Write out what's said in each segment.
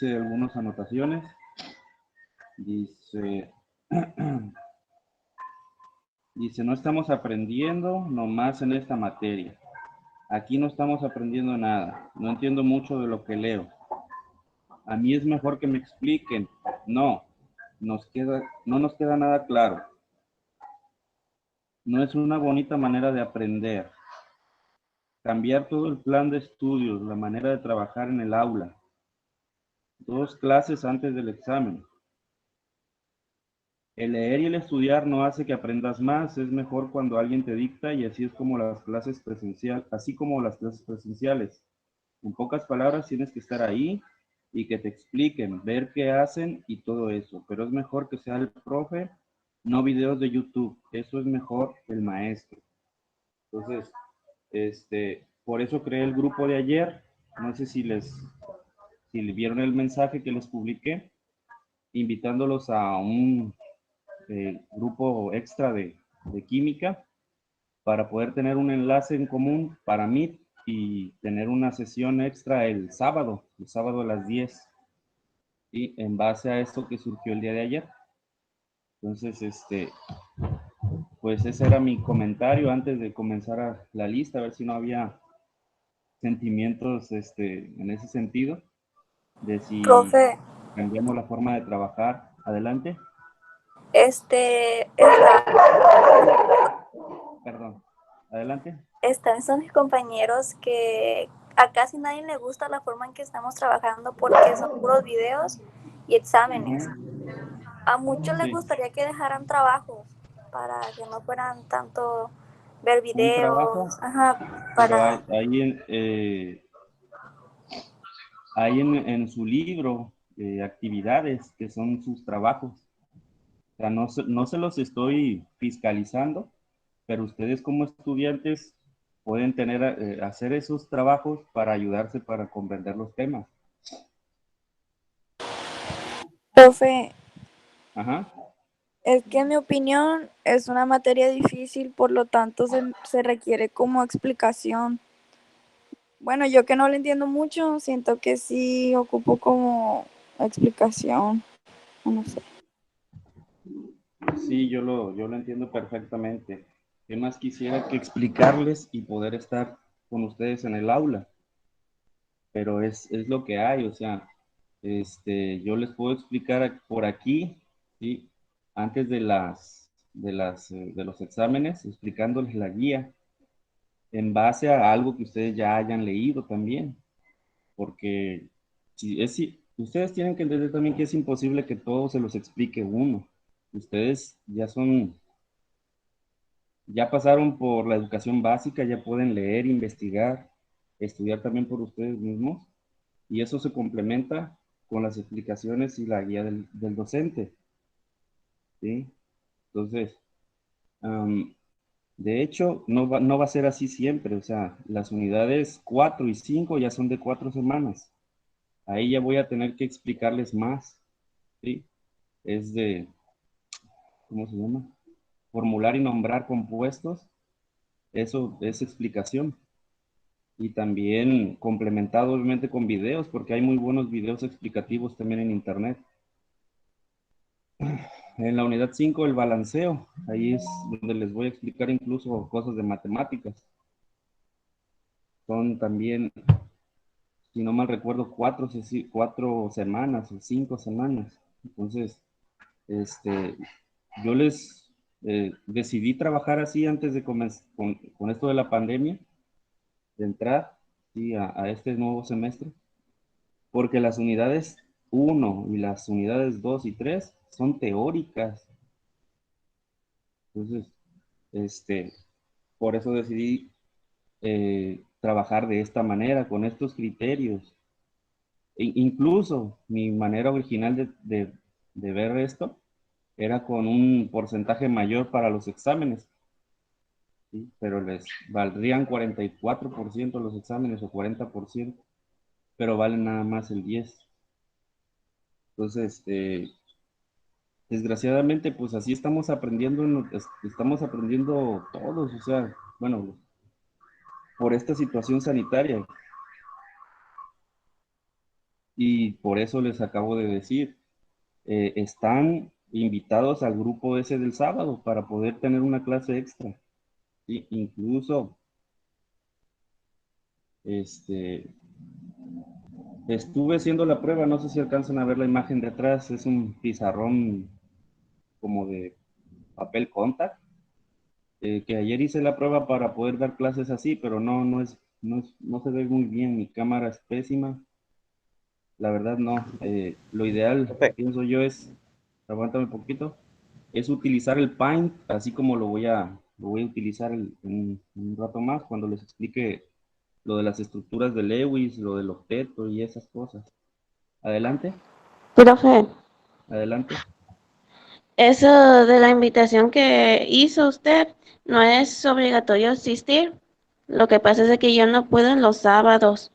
hice algunas anotaciones. Dice, dice, no estamos aprendiendo nomás en esta materia. Aquí no estamos aprendiendo nada. No entiendo mucho de lo que leo. A mí es mejor que me expliquen. No, no nos queda nada claro. No es una bonita manera de aprender. Cambiar todo el plan de estudios, la manera de trabajar en el aula. 2 clases antes del examen. El leer y el estudiar no hace que aprendas más, es mejor cuando alguien te dicta y así es como las clases presenciales, así como las clases presenciales. En pocas palabras, tienes que estar ahí y que te expliquen, ver qué hacen y todo eso. Pero es mejor que sea el profe, no videos de YouTube. Eso es mejor que el maestro. Entonces, por eso creé el grupo de ayer. No sé si si vieron el mensaje que les publiqué, invitándolos a un grupo extra de química para poder tener un enlace en común para Meet y tener una sesión extra el sábado a las 10, y en base a esto que surgió el día de ayer. Entonces, pues ese era mi comentario antes de comenzar la lista, a ver si no había sentimientos en ese sentido, de si Profe, cambiamos la forma de trabajar. Adelante. este, Perdón. Adelante. son mis compañeros que a casi nadie le gusta la forma en que estamos trabajando porque son puros videos y exámenes. A muchos les Sí. gustaría que dejaran trabajos para que no fueran tanto ver Un trabajo, videos, ajá, pero para... hay en su libro actividades que son sus trabajos. O sea, no se los estoy fiscalizando, pero ustedes como estudiantes pueden hacer esos trabajos para ayudarse para comprender los temas. Profe, Ajá. es que en mi opinión es una materia difícil, por lo tanto se requiere como explicación. Bueno, yo que no le entiendo mucho, siento que sí ocupo como explicación, no sé. Sí, yo lo entiendo perfectamente. ¿Qué más quisiera que explicarles y poder estar con ustedes en el aula? Pero es lo que hay, o sea, yo les puedo explicar por aquí, ¿sí? Antes de los exámenes, explicándoles la guía en base a algo que ustedes ya hayan leído también, porque si ustedes tienen que entender también que es imposible que todo se los explique uno. Ustedes ya pasaron por la educación básica, ya pueden leer, investigar, estudiar también por ustedes mismos, y eso se complementa con las explicaciones y la guía del docente, ¿sí? Entonces, um, de hecho, no va a ser así siempre, o sea, las unidades 4 y 5 ya son de 4 semanas. Ahí ya voy a tener que explicarles más, ¿sí? Es de, ¿cómo se llama? Formular y nombrar compuestos, eso es explicación. Y también complementado obviamente con videos, porque hay muy buenos videos explicativos también en internet. En la unidad 5 el balanceo, ahí es donde les voy a explicar incluso cosas de matemáticas. Son también, si no mal recuerdo, 4 semanas o 5 semanas. Entonces, este, yo decidí trabajar así antes de comenzar con esto de la pandemia, de entrar, sí, a este nuevo semestre, porque las unidades 1 y las unidades 2 y 3 son teóricas. Entonces, este, por eso decidí trabajar de esta manera, con estos criterios. Incluso mi manera original de ver esto era con un porcentaje mayor para los exámenes, ¿sí? Pero les valdrían 44% los exámenes o 40%, pero valen nada más el 10%. Entonces, desgraciadamente, pues así estamos aprendiendo todos, o sea, bueno, por esta situación sanitaria. Y por eso les acabo de decir, están invitados al grupo ese del sábado para poder tener una clase extra. ¿Sí? Incluso, este, estuve haciendo la prueba, no sé si alcanzan a ver la imagen de atrás, es un pizarrón como de papel contact, que ayer hice la prueba para poder dar clases así, pero no se ve muy bien, mi cámara es pésima, la verdad no. Lo ideal, Profe, pienso yo, aguántame un poquito, es utilizar el Paint, así como lo voy a utilizar en un rato más, cuando les explique lo de las estructuras de Lewis, lo del octeto y esas cosas. Adelante, profe, adelante. eso de la invitación que hizo usted no es obligatorio asistir. Lo que pasa es que yo no puedo en los sábados.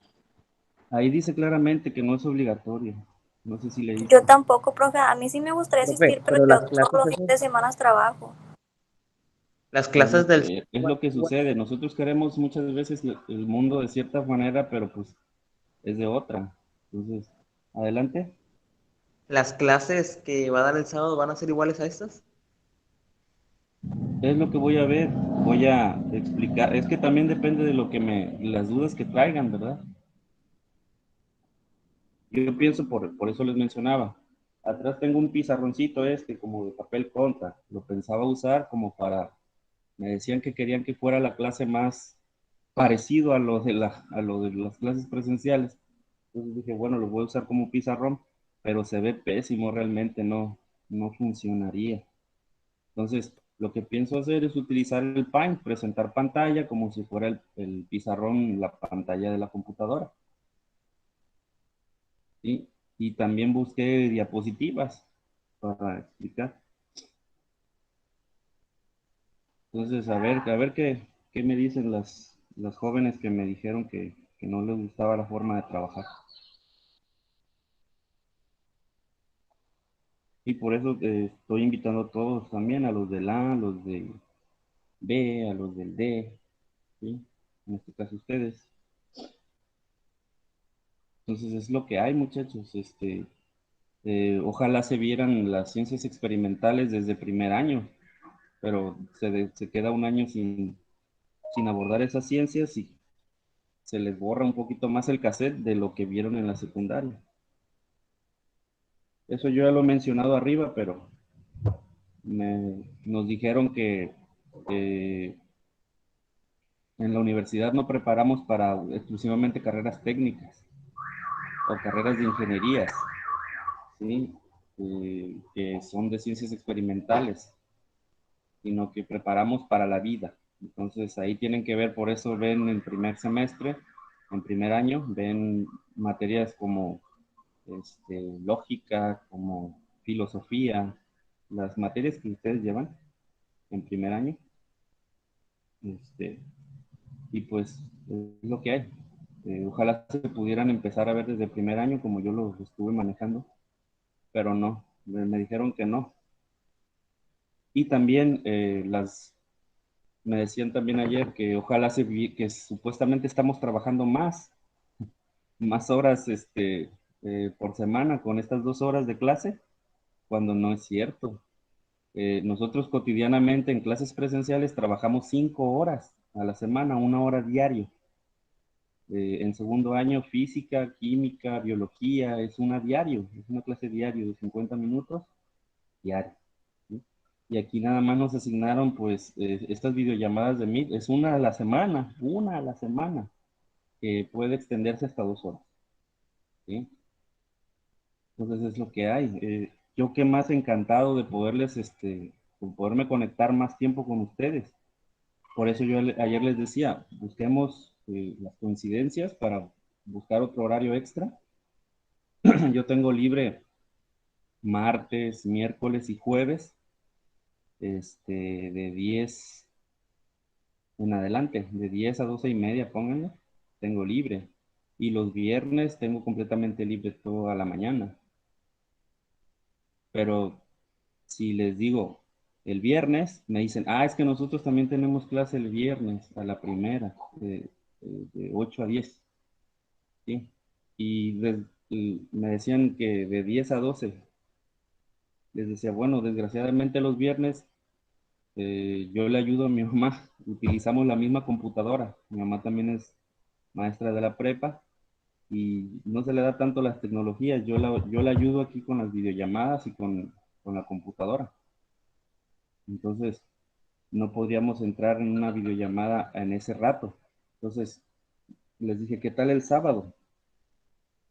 Ahí dice claramente que no es obligatorio. No sé si Yo leíste. tampoco, profe. A mí sí me gustaría asistir, Profe, pero pero yo las todos clases los fines esas, de semana trabajo. las clases del Es lo que sucede. Nosotros queremos muchas veces el mundo de cierta manera, pero pues es de otra. Entonces, adelante. las clases que va a dar el sábado van a ser iguales a estas. Es lo que voy a ver. Voy a explicar. Es que también depende de las dudas que traigan, ¿verdad? Yo pienso, por eso les mencionaba. Atrás tengo un pizarroncito como de papel conta. Lo pensaba usar como me decían que querían que fuera la clase más parecido a lo de las clases presenciales. Entonces dije, bueno, lo voy a usar como pizarrón, pero se ve pésimo realmente, no funcionaría. Entonces, lo que pienso hacer es utilizar el Paint, presentar pantalla como si fuera el pizarrón, la pantalla de la computadora. ¿Sí? Y también busqué diapositivas para explicar. Entonces, a ver qué me dicen las jóvenes que me dijeron que no les gustaba la forma de trabajar. Y por eso estoy invitando a todos también, a los del A, a los del B, a los del D, ¿sí? En este caso ustedes. Entonces es lo que hay, muchachos. Ojalá se vieran las ciencias experimentales desde primer año, pero se queda un año sin abordar esas ciencias y se les borra un poquito más el cassette de lo que vieron en la secundaria. Eso yo ya lo he mencionado arriba, pero nos dijeron que eh, en la universidad no preparamos para exclusivamente carreras técnicas o carreras de ingenierías, ¿sí? Que son de ciencias experimentales, sino que preparamos para la vida. Entonces ahí tienen que ver, por eso ven en primer semestre, en primer año, ven materias como lógica, como filosofía, las materias que ustedes llevan en primer año. Este, y pues es lo que hay. Ojalá se pudieran empezar a ver desde el primer año como yo lo estuve manejando, pero no, me dijeron que no. Y también me decían también ayer que ojalá que supuestamente estamos trabajando más horas por semana con estas 2 horas de clase, cuando no es cierto. Nosotros cotidianamente en clases presenciales trabajamos 5 horas a la semana, 1 hora diario. En segundo año, física, química, biología, es una clase diario de 50 minutos diario. ¿Sí? Y aquí nada más nos asignaron, pues, estas videollamadas de Meet, es una a la semana, que puede extenderse hasta 2 horas. ¿Sí? Entonces es lo que hay. Yo qué más encantado de de poderme conectar más tiempo con ustedes. Por eso yo ayer les decía, busquemos las coincidencias para buscar otro horario extra. Yo tengo libre martes, miércoles y jueves, de 10 en adelante, de 10 a 12 y media, pónganle, tengo libre. Y los viernes tengo completamente libre toda la mañana. Pero si les digo el viernes, me dicen, es que nosotros también tenemos clase el viernes a la primera, de 8 a 10. ¿Sí? Y y me decían que de 10 a 12. Les decía, bueno, desgraciadamente los viernes yo le ayudo a mi mamá, utilizamos la misma computadora. Mi mamá también es maestra de la prepa y no se le da tanto las tecnologías. Yo la ayudo aquí con las videollamadas y con la computadora. Entonces, no podríamos entrar en una videollamada en ese rato. Entonces, les dije, ¿qué tal el sábado?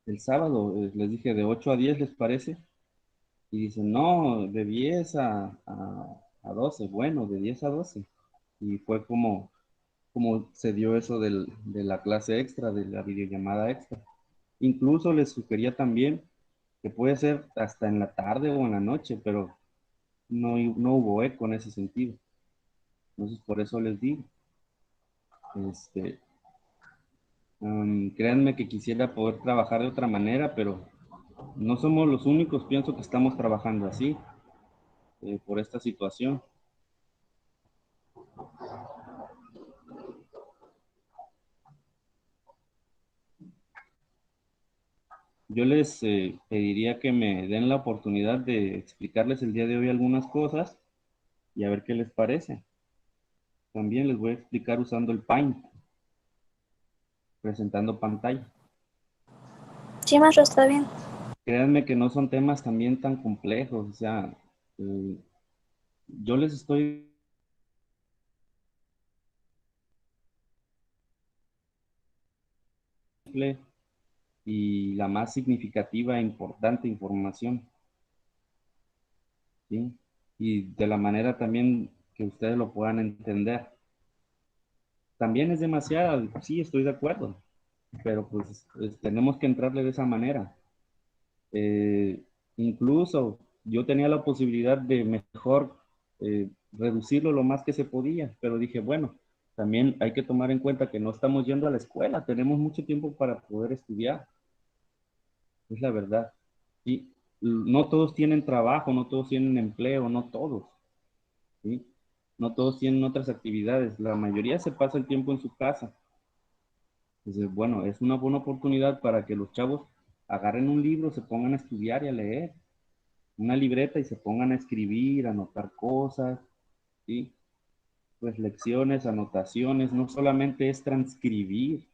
El sábado, les dije, de 8 a 10, ¿les parece? Y dicen, no, de 10 a 12. Bueno, de 10 a 12. Y fue como se dio eso de la clase extra, de la videollamada extra. Incluso les sugería también que puede ser hasta en la tarde o en la noche, pero no hubo eco en ese sentido. Entonces, por eso les digo, este, créanme que quisiera poder trabajar de otra manera, pero no somos los únicos, pienso que estamos trabajando así, por esta situación. Yo les pediría que me den la oportunidad de explicarles el día de hoy algunas cosas y a ver qué les parece. También les voy a explicar usando el Paint, presentando pantalla. Sí, maestro, está bien. Créanme que no son temas también tan complejos, o sea, yo les estoy y la más significativa e importante información, ¿sí? Y de la manera también que ustedes lo puedan entender. También es demasiada, sí, estoy de acuerdo, pero pues tenemos que entrarle de esa manera. Eh, Incluso yo tenía la posibilidad de mejor reducirlo lo más que se podía, pero dije, bueno, también hay que tomar en cuenta que no estamos yendo a la escuela, tenemos mucho tiempo para poder estudiar, es la verdad. Y no todos tienen trabajo, no todos tienen empleo, no todos, ¿sí? No todos tienen otras actividades, la mayoría se pasa el tiempo en su casa. Entonces, bueno, es una buena oportunidad para que los chavos agarren un libro, se pongan a estudiar y a leer una libreta y se pongan a escribir, a anotar cosas, ¿sí? Reflexiones, anotaciones, no solamente es transcribir.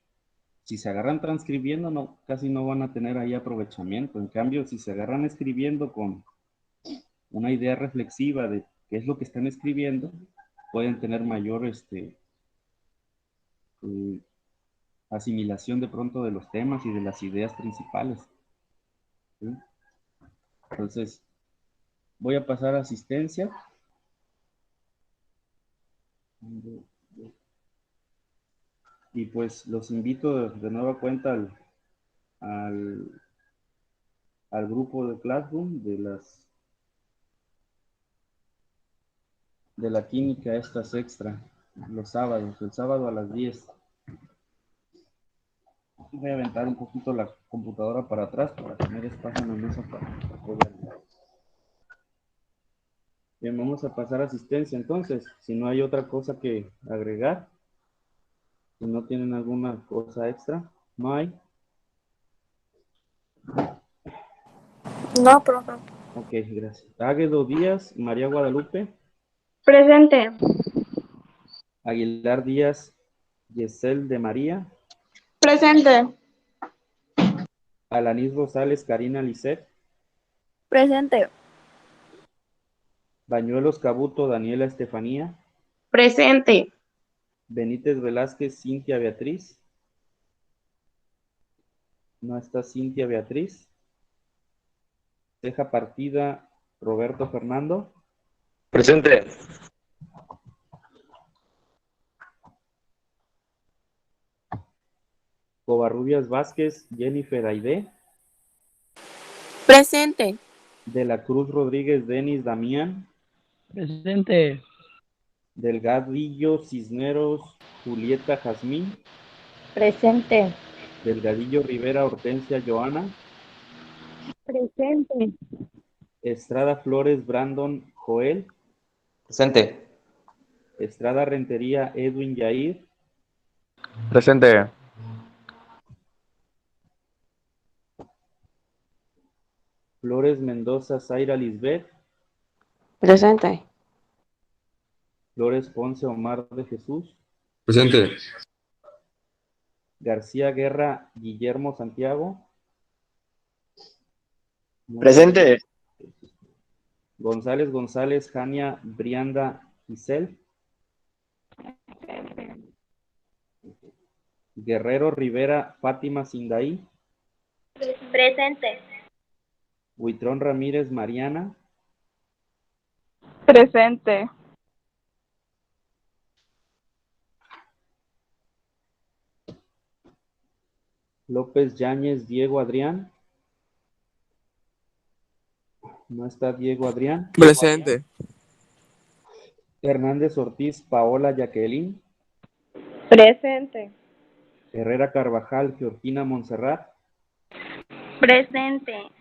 Si se agarran transcribiendo, no, casi no van a tener ahí aprovechamiento. En cambio, si se agarran escribiendo con una idea reflexiva de qué es lo que están escribiendo, pueden tener mayor eh, asimilación de pronto de los temas y de las ideas principales, ¿sí? Entonces, voy a pasar a asistencia. Y pues los invito de nueva cuenta al, al grupo de Classroom de la química estas extra, los sábados, el sábado a las 10. Voy a aventar un poquito la computadora para atrás para tener espacio en la mesa para poder. Bien, vamos a pasar a asistencia entonces. Si no hay otra cosa que agregar, si no tienen alguna cosa extra, no hay. No, profe. Ok, gracias. Águedo Díaz, María Guadalupe, Presente. Aguilar Díaz, Yesel de María, Presente. Alanis Rosales, Karina Lisset, Presente. Bañuelos Cabuto, Daniela Estefanía, Presente. Benítez Velázquez, Cintia Beatriz, no está Cintia Beatriz, Ceja Partida, Roberto Fernando, Presente. Covarrubias Vázquez, Jennifer Aide, Presente. de la Cruz Rodríguez, Denis Damián, Presente. Delgadillo Cisneros, Julieta Jazmín, Presente. Delgadillo Rivera, Hortensia Joana, Presente. Estrada Flores, Brandon Joel, Presente. Estrada Rentería, Edwin Yair, Presente. Flores Mendoza Zaira Lisbeth. Presente. Flores Ponce Omar de Jesús. Presente. García Guerra Guillermo Santiago. Presente. González González Jania Brianda Giselle. Guerrero Rivera Fátima Sindaí. Presente. Huitrón Ramírez Mariana. Presente. López Yáñez Diego Adrián. No está Diego Adrián. Presente. Hernández Ortiz Paola Jacqueline. Presente. Herrera Carvajal Georgina Montserrat. Presente.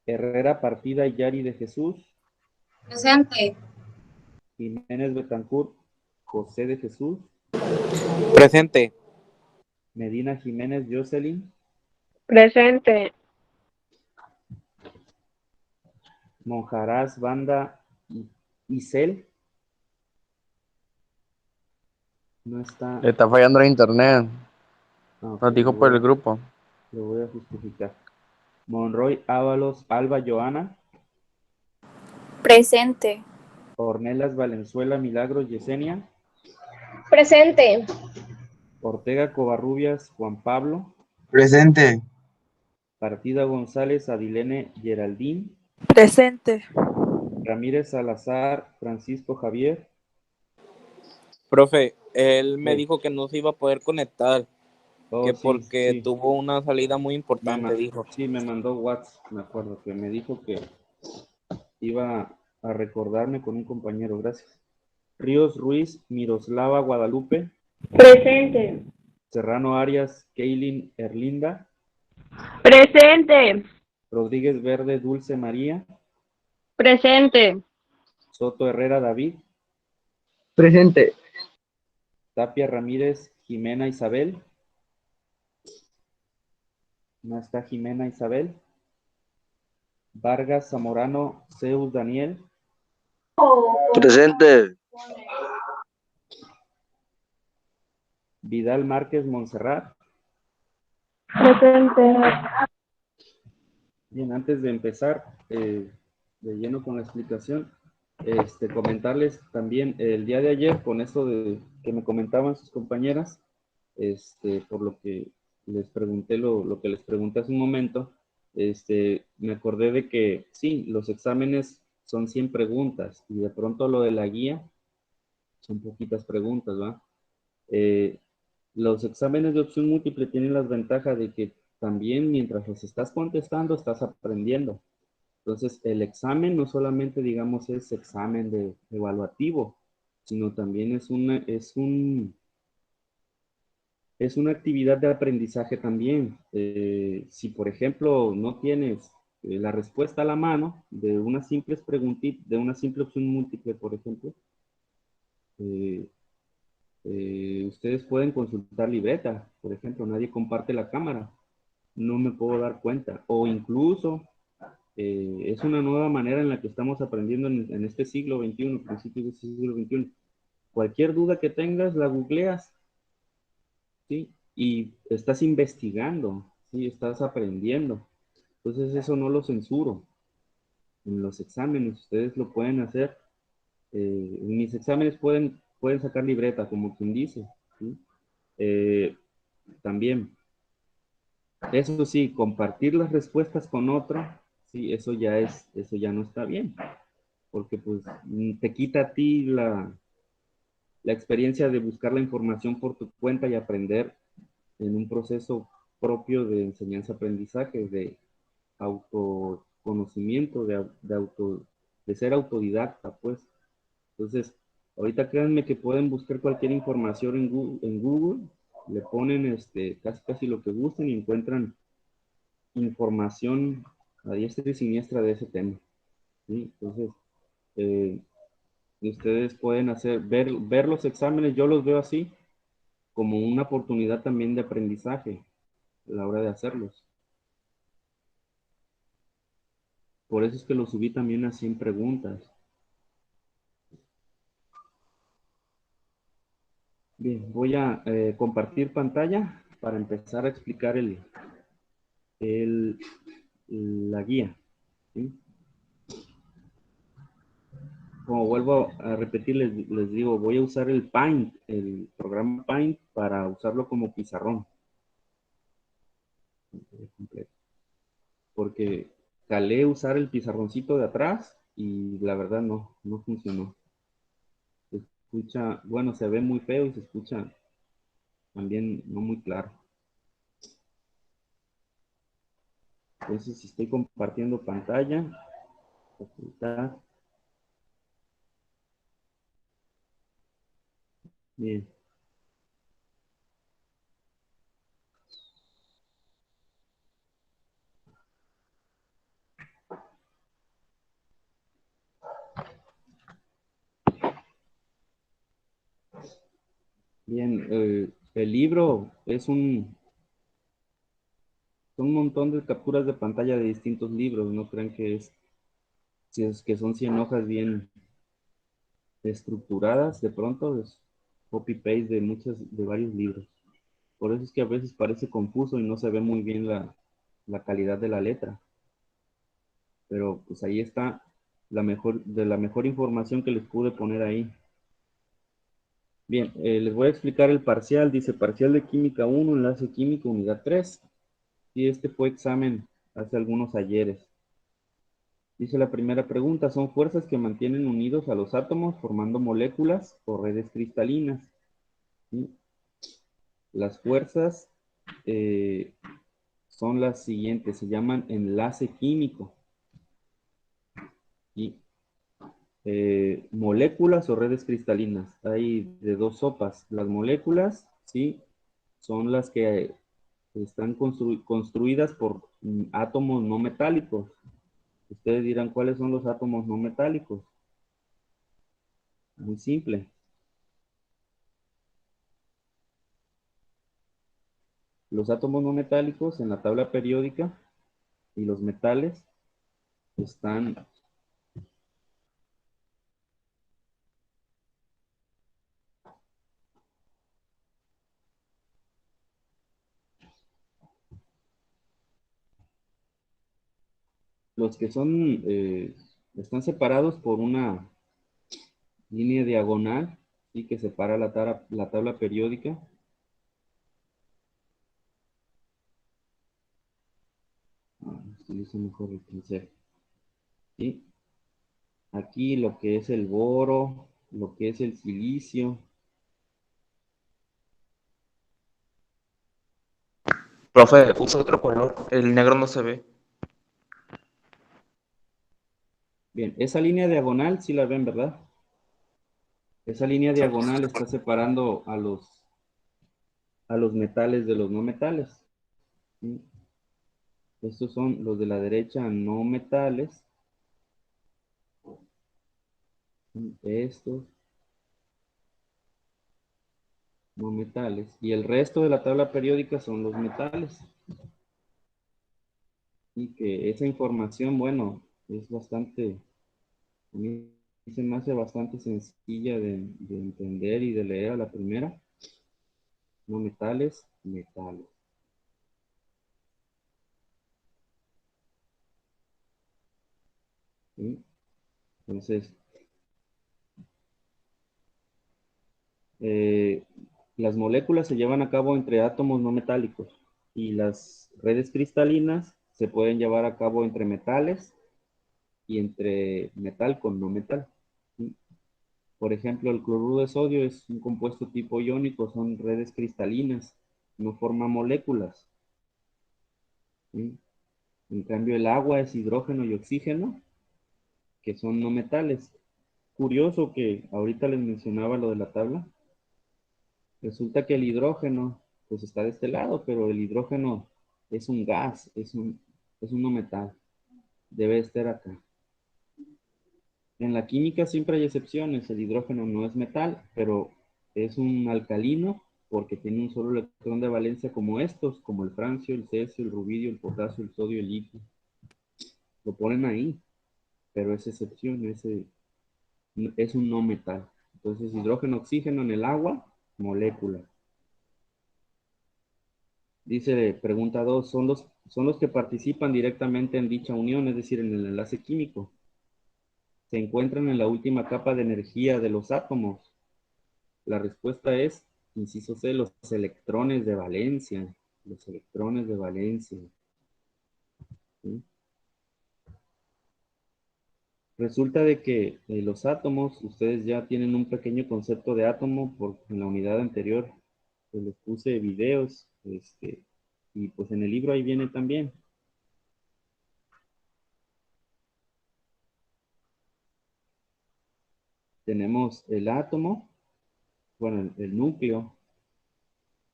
Herrera Partida Yari de Jesús. Presente. Jiménez Betancourt José de Jesús. Presente. Medina Jiménez Jocelyn. Presente. Monjarás Banda Isel. No está. Está fallando el internet. Ok, Nos dijo por el grupo. lo voy a justificar. Monroy Ábalos Alba Joana. Presente. Ornelas Valenzuela Milagros Yesenia. Presente. Ortega Covarrubias Juan Pablo. Presente. Partida González Adilene Geraldine. Presente. Ramírez Salazar Francisco Javier. Profe, él me Sí. dijo que no se iba a poder conectar, Oh, que sí, porque sí. tuvo una salida muy Me importante, dijo. Sí, me mandó WhatsApp, me acuerdo que me dijo que iba a recordarme con un compañero, gracias. Ríos Ruiz, Miroslava Guadalupe. Presente. Serrano Arias, Keilin Erlinda. Presente. Rodríguez Verde, Dulce María. Presente. Soto Herrera David. Presente. Tapia Ramírez, Jimena Isabel. No está Jimena Isabel. Vargas Zamorano, Zeus Daniel. Presente. Vidal Márquez Montserrat. Presente. Bien, antes de empezar de lleno con la explicación, comentarles también el día de ayer con esto de que me comentaban sus compañeras, por lo que les pregunté lo que les pregunté hace un momento, me acordé de que sí, los exámenes son 100 preguntas y de pronto lo de la guía son poquitas preguntas, ¿va? Los exámenes de opción múltiple tienen las ventajas de que también mientras los estás contestando estás aprendiendo. Entonces, el examen no solamente, digamos, es examen evaluativo, sino también es una actividad de aprendizaje también. Si, por ejemplo, no tienes la respuesta a la mano de una simple preguntita, de una simple opción múltiple, por ejemplo, ustedes pueden consultar libreta, por ejemplo, nadie comparte la cámara, no me puedo dar cuenta, o incluso es una nueva manera en la que estamos aprendiendo en este siglo XXI, principios de este siglo XXI. Cualquier duda que tengas, la googleas, ¿sí? Y estás investigando, ¿sí? Estás aprendiendo. Entonces eso no lo censuro. En los exámenes ustedes lo pueden hacer. En mis exámenes pueden sacar libreta, como quien dice, ¿sí? También, eso sí, compartir las respuestas con otro, sí, eso ya no está bien, porque pues te quita a ti la experiencia de buscar la información por tu cuenta y aprender en un proceso propio de enseñanza-aprendizaje, de autoconocimiento, de ser autodidacta, pues. Entonces, ahorita créanme que pueden buscar cualquier información en Google, le ponen casi lo que gusten y encuentran información a diestra y siniestra de ese tema, ¿sí? Entonces, ustedes pueden ver los exámenes, yo los veo así, como una oportunidad también de aprendizaje a la hora de hacerlos. Por eso es que lo subí también así en preguntas. Bien, voy a compartir pantalla para empezar a explicar la guía. ¿Sí? Como vuelvo a repetir, les digo, voy a usar el Paint, el programa Paint, para usarlo como pizarrón. Porque calé usar el pizarroncito de atrás y la verdad no funcionó. Se escucha, bueno, se ve muy feo y se escucha también no muy claro. Entonces, si estoy compartiendo pantalla, ocultar. Bien. Bien, el libro son un montón de capturas de pantalla de distintos libros. No crean que si es que son 100 hojas bien estructuradas, de pronto es copy-paste de varios libros. Por eso es que a veces parece confuso y no se ve muy bien la calidad de la letra. Pero pues ahí está la mejor información que les pude poner ahí. Bien, les voy a explicar el parcial. Dice parcial de química 1, enlace químico, unidad 3. Y este fue examen hace algunos ayeres. Dice la primera pregunta, son fuerzas que mantienen unidos a los átomos formando moléculas o redes cristalinas. ¿Sí? Las fuerzas son las siguientes, se llaman enlace químico. ¿Sí? Moléculas o redes cristalinas. Hay de dos sopas. Las moléculas, ¿sí? Son las que están construidas por átomos no metálicos. Ustedes dirán, ¿cuáles son los átomos no metálicos? Muy simple. Los átomos no metálicos en la tabla periódica y los metales están los que están separados por una línea diagonal, ¿sí? Que separa la tabla periódica. Utilizo mejor el pincel. ¿Sí? Aquí lo que es el boro, lo que es el silicio. Profe, usa otro color. El negro no se ve. Bien, esa línea diagonal, sí la ven, ¿verdad? Esa línea diagonal está separando a los metales de los no metales. ¿Sí? Estos son los de la derecha no metales. Estos no metales. Y el resto de la tabla periódica son los metales. Y que esa información, bueno, es bastante, a mí se me hace bastante sencilla de entender y de leer a la primera. No metales, metales. ¿Sí? Entonces, eh, las moléculas se llevan a cabo entre átomos no metálicos y las redes cristalinas se pueden llevar a cabo entre metales y entre metal con no metal. ¿Sí? Por ejemplo, el cloruro de sodio es un compuesto tipo iónico, son redes cristalinas, no forma moléculas. ¿Sí? En cambio, el agua es hidrógeno y oxígeno, que son no metales. Curioso que ahorita les mencionaba lo de la tabla. Resulta que el hidrógeno, pues está de este lado, pero el hidrógeno es un gas, es un no metal. Debe estar acá. En la química siempre hay excepciones. El hidrógeno no es metal, pero es un alcalino porque tiene un solo electrón de valencia como estos, como el francio, el cesio, el rubidio, el potasio, el sodio, el litio. lo ponen ahí, pero es excepción, es un no metal. Entonces, hidrógeno, oxígeno en el agua, molécula. Dice, pregunta 2, ¿son los que participan directamente en dicha unión, es decir, en el enlace químico? ¿Se encuentran en la última capa de energía de los átomos? La respuesta es, inciso C, los electrones de valencia. Los electrones de valencia. ¿Sí? Resulta de que los átomos, ustedes ya tienen un pequeño concepto de átomo, porque en la unidad anterior pues, les puse videos, y pues en el libro ahí viene también. Tenemos el átomo, bueno, el núcleo,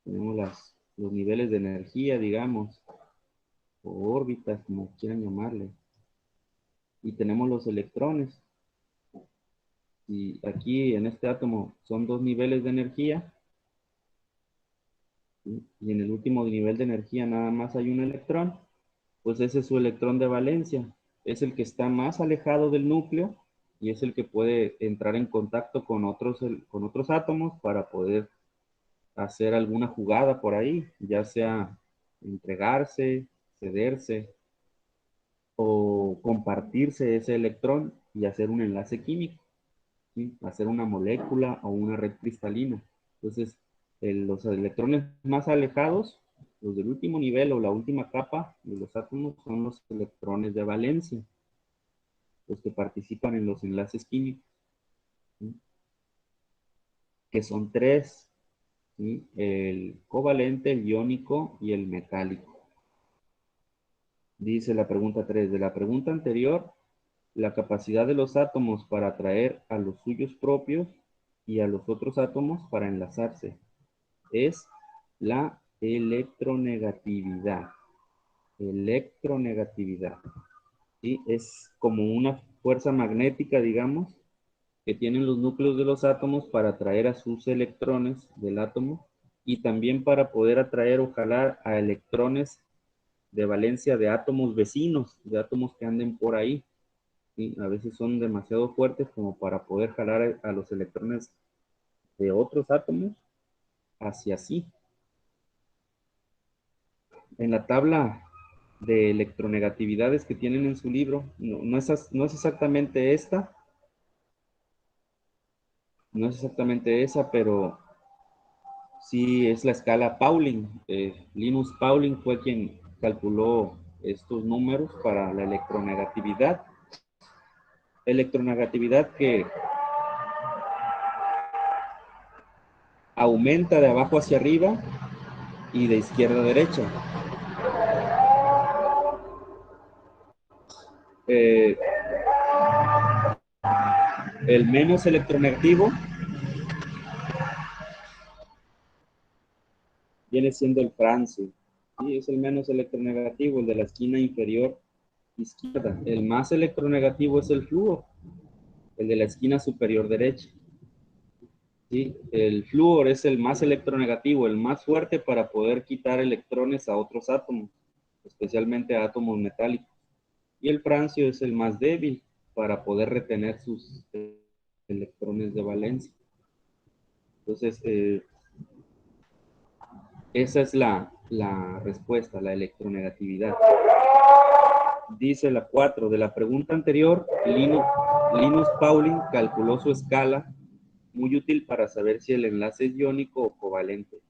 tenemos los niveles de energía, digamos, o órbitas, como quieran llamarle, y tenemos los electrones. Y aquí en este átomo son dos niveles de energía, ¿sí? Y en el último nivel de energía nada más hay un electrón, pues ese es su electrón de valencia. Es el que está más alejado del núcleo y es el que puede entrar en contacto con otros átomos para poder hacer alguna jugada por ahí, ya sea entregarse, cederse o compartirse ese electrón y hacer un enlace químico, ¿sí? Hacer una molécula o una red cristalina. Entonces, los electrones más alejados, los del último nivel o la última capa de los átomos, son los electrones de valencia, los que participan en los enlaces químicos, ¿sí? Que son tres, ¿sí? El covalente, el iónico y el metálico. Dice la pregunta 3. De la pregunta anterior, la capacidad de los átomos para atraer a los suyos propios y a los otros átomos para enlazarse es la electronegatividad. Electronegatividad. ¿Sí? Es como una fuerza magnética, digamos, que tienen los núcleos de los átomos para atraer a sus electrones del átomo y también para poder atraer o jalar a electrones de valencia de átomos vecinos, de átomos que anden por ahí. ¿Sí? A veces son demasiado fuertes como para poder jalar a los electrones de otros átomos hacia sí. En la tabla de electronegatividades que tienen en su libro, no es exactamente esta, no es exactamente esa, pero sí es la escala Pauling. Linus Pauling fue quien calculó estos números para la electronegatividad. Electronegatividad que aumenta de abajo hacia arriba y de izquierda a derecha. El menos electronegativo viene siendo el francio. ¿Sí? Es el menos electronegativo, el de la esquina inferior izquierda. El más electronegativo es el flúor, el de la esquina superior derecha. ¿Sí? El flúor es el más electronegativo, el más fuerte para poder quitar electrones a otros átomos, especialmente a átomos metálicos. Y el francio es el más débil para poder retener sus electrones de valencia. Entonces, esa es la respuesta, la electronegatividad. Dice la 4, de la pregunta anterior, Linus Pauling calculó su escala, muy útil para saber si el enlace es iónico o covalente.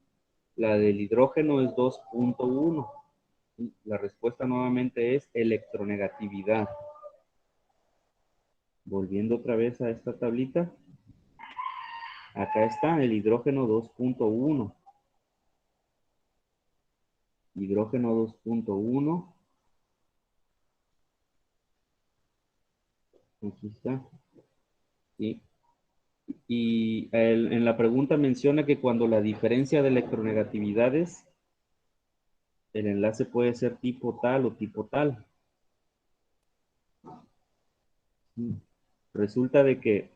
La del hidrógeno es 2.1. La respuesta nuevamente es electronegatividad. Volviendo otra vez a esta tablita. Acá está el hidrógeno 2.1. Hidrógeno 2.1. Aquí está. ¿Sí? Y en la pregunta menciona que cuando la diferencia de electronegatividades, el enlace puede ser tipo tal o tipo tal. Resulta de que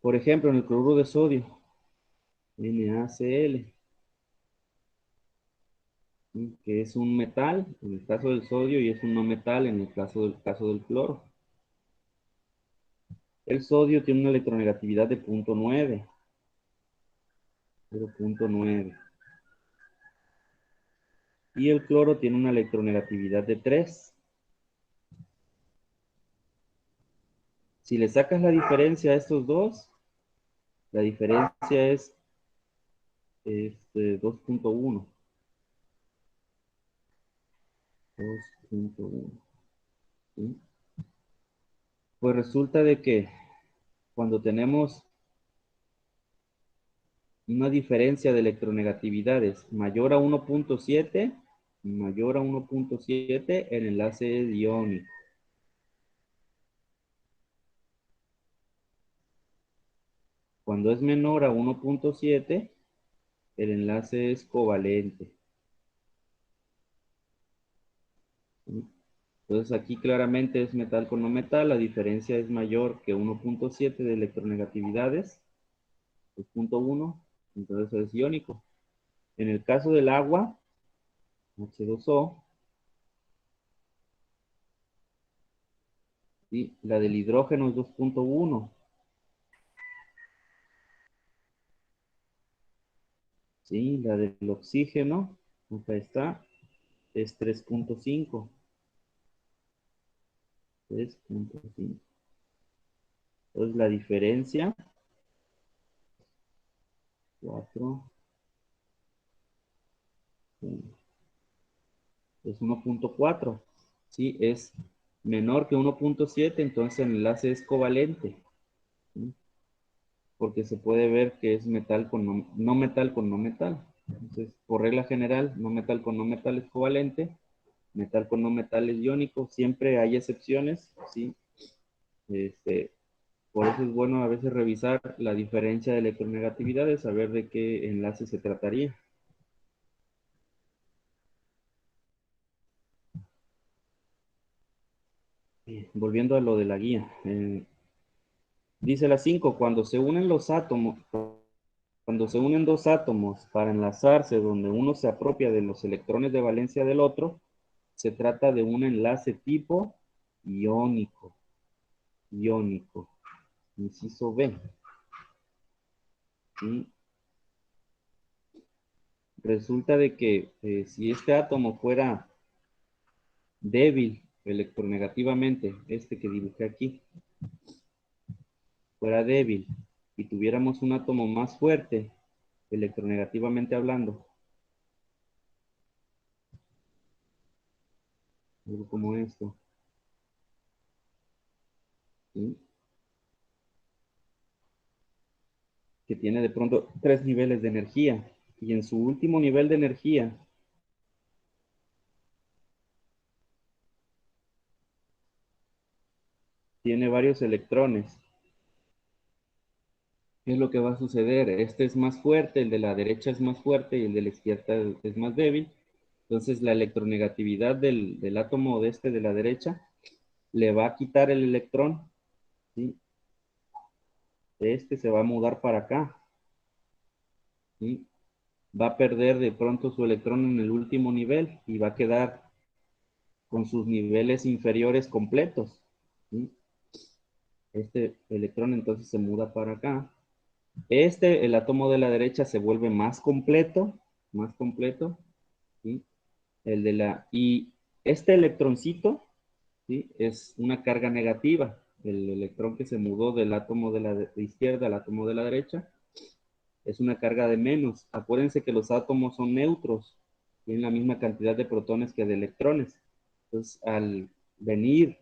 por ejemplo, en el cloruro de sodio, NaCl, ¿sí? Que es un metal en el caso del sodio y es un no metal en el caso del cloro. El sodio tiene una electronegatividad de 0.9. 0.9. Y el cloro tiene una electronegatividad de 3. Si le sacas la diferencia a estos dos, la diferencia es 2.1. 2.1. ¿Sí? Pues resulta de que cuando tenemos una diferencia de electronegatividades mayor a 1.7, el enlace es iónico. Cuando es menor a 1.7, el enlace es covalente. ¿Sí? Entonces aquí claramente es metal con no metal, la diferencia es mayor que 1.7 de electronegatividades, 2.1, entonces es iónico. En el caso del agua, H2O, ¿sí? La del hidrógeno es 2.1. ¿Sí? La del oxígeno, acá está, es 3.5. 3.5. Entonces la diferencia, 4, es 1.4. ¿Sí? Es menor que 1.7, entonces el enlace es covalente. ¿Sí? Porque se puede ver que es metal con no metal con no metal. Entonces, por regla general, no metal con no metal es covalente, metal con no metal es iónico, siempre hay excepciones, ¿sí? Por eso es bueno a veces revisar la diferencia de electronegatividades, saber de qué enlace se trataría. Volviendo a lo de la guía. Dice la 5, cuando se unen los átomos, cuando se unen dos átomos para enlazarse donde uno se apropia de los electrones de valencia del otro, se trata de un enlace tipo iónico. Iónico. Inciso B. ¿Sí? Resulta de que si este átomo fuera débil electronegativamente, este que dibujé aquí, fuera débil y tuviéramos un átomo más fuerte, electronegativamente hablando, algo como esto, ¿sí? Que tiene de pronto 3 niveles de energía, y en su último nivel de energía, tiene varios electrones. ¿Qué es lo que va a suceder? Este es más fuerte, el de la derecha es más fuerte y el de la izquierda es más débil. Entonces la electronegatividad del átomo de la derecha le va a quitar el electrón, ¿sí? Este se va a mudar para acá, ¿sí? Va a perder de pronto su electrón en el último nivel y va a quedar con sus niveles inferiores completos, ¿sí? Este electrón entonces se muda para acá. El átomo de la derecha se vuelve más completo, ¿sí? Y este electroncito, ¿sí? Es una carga negativa. El electrón que se mudó del átomo de la izquierda al átomo de la derecha es una carga de menos. Acuérdense que los átomos son neutros, tienen la misma cantidad de protones que de electrones. Entonces, al venir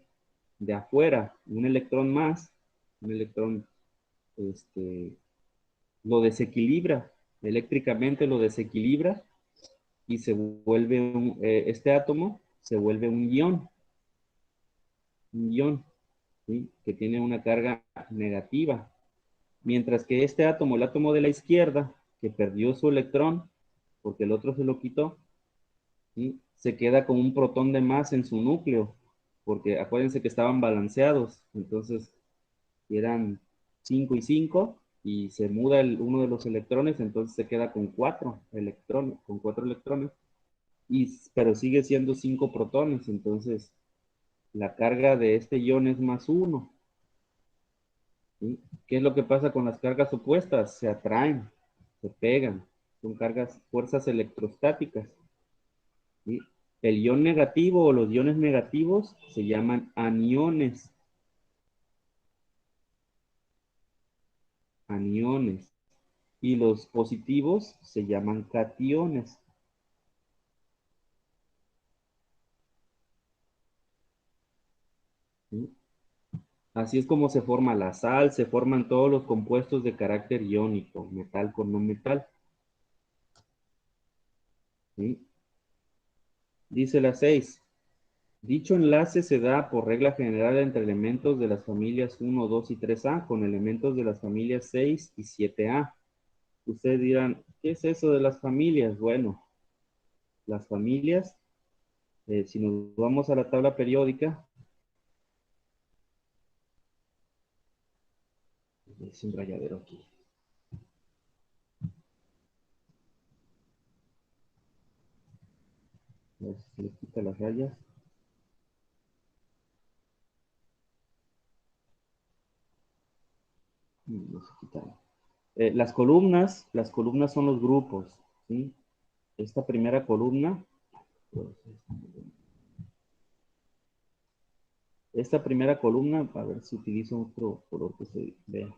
de afuera un electrón más, un electrón lo desequilibra, eléctricamente lo desequilibra y se vuelve este átomo se vuelve un ion, ¿sí? Que tiene una carga negativa. Mientras que este átomo, el átomo de la izquierda, que perdió su electrón, porque el otro se lo quitó, ¿sí? Se queda con un protón de más en su núcleo, porque acuérdense que estaban balanceados, entonces eran 5 y 5, y se muda uno de los electrones, entonces se queda con 4 electrones, pero sigue siendo 5 protones, entonces la carga de este ion es +1. ¿Sí? ¿Qué es lo que pasa con las cargas opuestas? Se atraen, se pegan, son fuerzas electrostáticas. ¿Sí? El ion negativo o los iones negativos se llaman aniones. Aniones. Y los positivos se llaman cationes. ¿Sí? Así es como se forma la sal, se forman todos los compuestos de carácter iónico, metal con no metal. ¿Sí? Dice la 6. Dicho enlace se da por regla general entre elementos de las familias 1, 2 y 3A con elementos de las familias 6 y 7A. Ustedes dirán, ¿qué es eso de las familias? Bueno, las familias, si nos vamos a la tabla periódica, es un rayadero aquí. A ver si se le quita las rayas. No se quitaron. Las columnas son los grupos, ¿sí? Esta primera columna, a ver si utilizo otro color que se vea.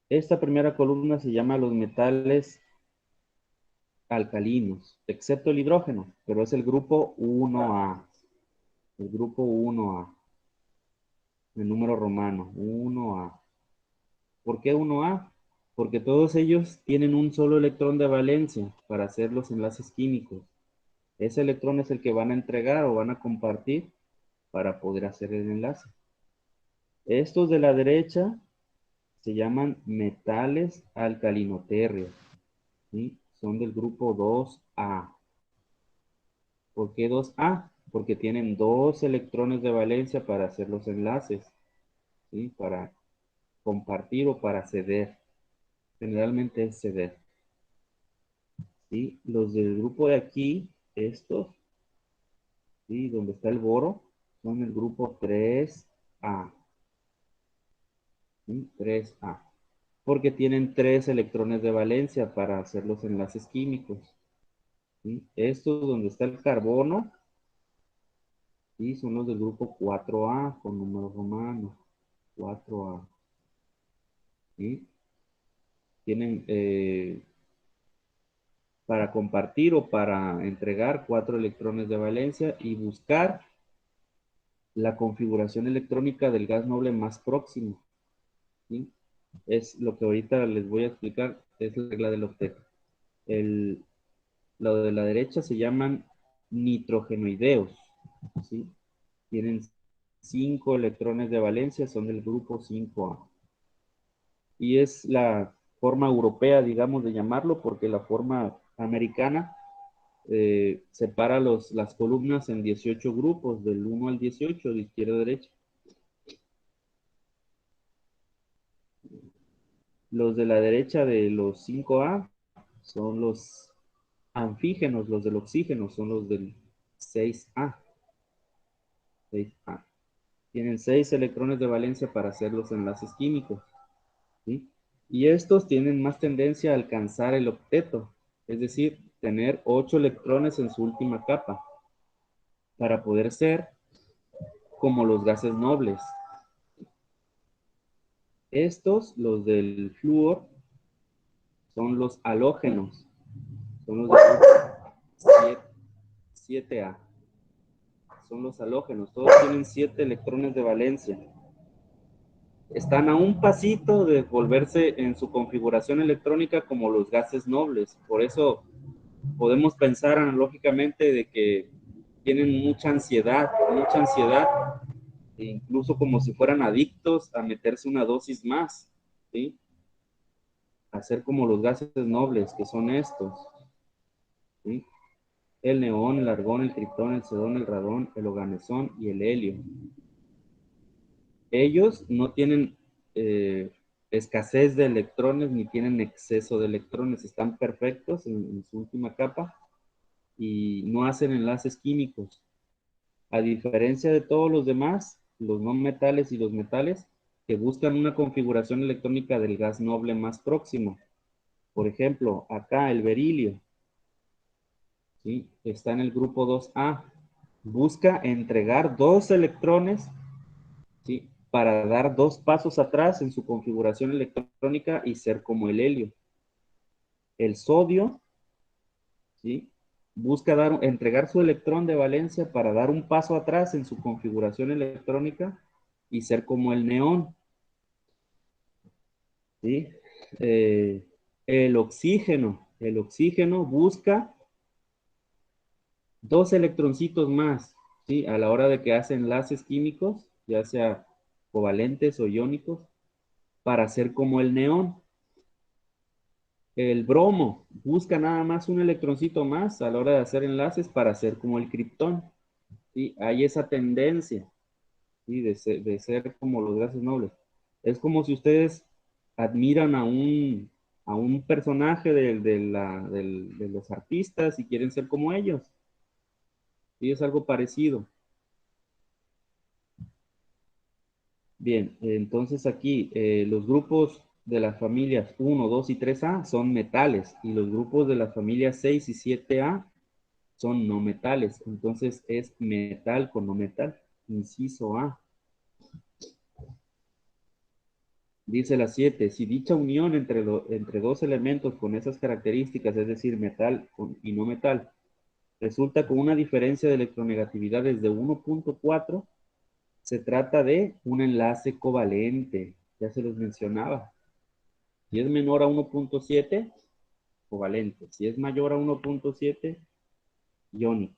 Esta primera columna se llama los metales alcalinos, excepto el hidrógeno, pero es el grupo 1A. El grupo 1A. El número romano, 1A. ¿Por qué 1A? Porque todos ellos tienen un solo electrón de valencia para hacer los enlaces químicos. Ese electrón es el que van a entregar o van a compartir para poder hacer el enlace. Estos de la derecha se llaman metales alcalinotérreos, ¿sí? Son del grupo 2A. ¿Por qué 2A? Porque tienen 2 electrones de valencia para hacer los enlaces, ¿sí? Para compartir o para ceder. Generalmente es ceder. ¿Sí? Los del grupo de aquí, estos, ¿sí? Donde está el boro, son el grupo 3A. ¿Sí? 3A. Porque tienen 3 electrones de valencia para hacer los enlaces químicos. ¿Sí? Estos donde está el carbono, ¿sí? Son los del grupo 4A con número romano. 4A. ¿Sí? Tienen para compartir o para entregar 4 electrones de valencia y buscar la configuración electrónica del gas noble más próximo. ¿Sí? Es lo que ahorita les voy a explicar, es la regla del octeto. Lo de la derecha se llaman nitrogenoideos, ¿sí? Tienen 5 electrones de valencia, son del grupo 5A. Y es la forma europea, digamos, de llamarlo, porque la forma americana separa las columnas en 18 grupos, del 1 al 18, de izquierda a derecha. Los de la derecha de los 5A son los anfígenos, los del oxígeno son los del 6A. 6A. Tienen 6 electrones de valencia para hacer los enlaces químicos, ¿sí? Y estos tienen más tendencia a alcanzar el octeto, es decir, tener 8 electrones en su última capa, para poder ser como los gases nobles. Estos, los del flúor, son los halógenos, son los de 7A. Son los halógenos, todos tienen 7 electrones de valencia. Están a un pasito de volverse en su configuración electrónica como los gases nobles. Por eso podemos pensar analógicamente de que tienen mucha ansiedad, e incluso como si fueran adictos a meterse una dosis más, ¿sí? A ser como los gases nobles, que son estos, ¿sí? El neón, el argón, el triptón, el sedón, el radón, el oganesón y el helio. Ellos no tienen escasez de electrones ni tienen exceso de electrones. Están perfectos en su última capa y no hacen enlaces químicos. A diferencia de todos los demás, los no metales y los metales, que buscan una configuración electrónica del gas noble más próximo. Por ejemplo, acá el berilio, ¿sí? Está en el grupo 2A. Busca entregar 2 electrones, ¿sí? Para dar 2 pasos atrás en su configuración electrónica y ser como el helio. El sodio, ¿sí? Busca entregar su electrón de valencia para dar un paso atrás en su configuración electrónica y ser como el neón, ¿sí? El oxígeno busca 2 electroncitos más, ¿sí? A la hora de que hace enlaces químicos, ya sea covalentes o iónicos, para ser como el neón. El bromo busca nada más un electroncito más a la hora de hacer enlaces para ser como el criptón. ¿Sí? Hay esa tendencia, ¿sí? de ser como los gases nobles. Es como si ustedes admiran a un personaje de los artistas y quieren ser como ellos. ¿Sí? Es algo parecido. Bien, entonces aquí los grupos de las familias 1, 2 y 3A son metales y los grupos de las familias 6 y 7A son no metales. Entonces es metal con no metal. Inciso A. Dice la 7, si dicha unión entre 2 elementos con esas características, es decir, metal y no metal, resulta con una diferencia de electronegatividades de 1.4, se trata de un enlace covalente. Ya se los mencionaba. Si es menor a 1.7, covalente. Si es mayor a 1.7, iónico.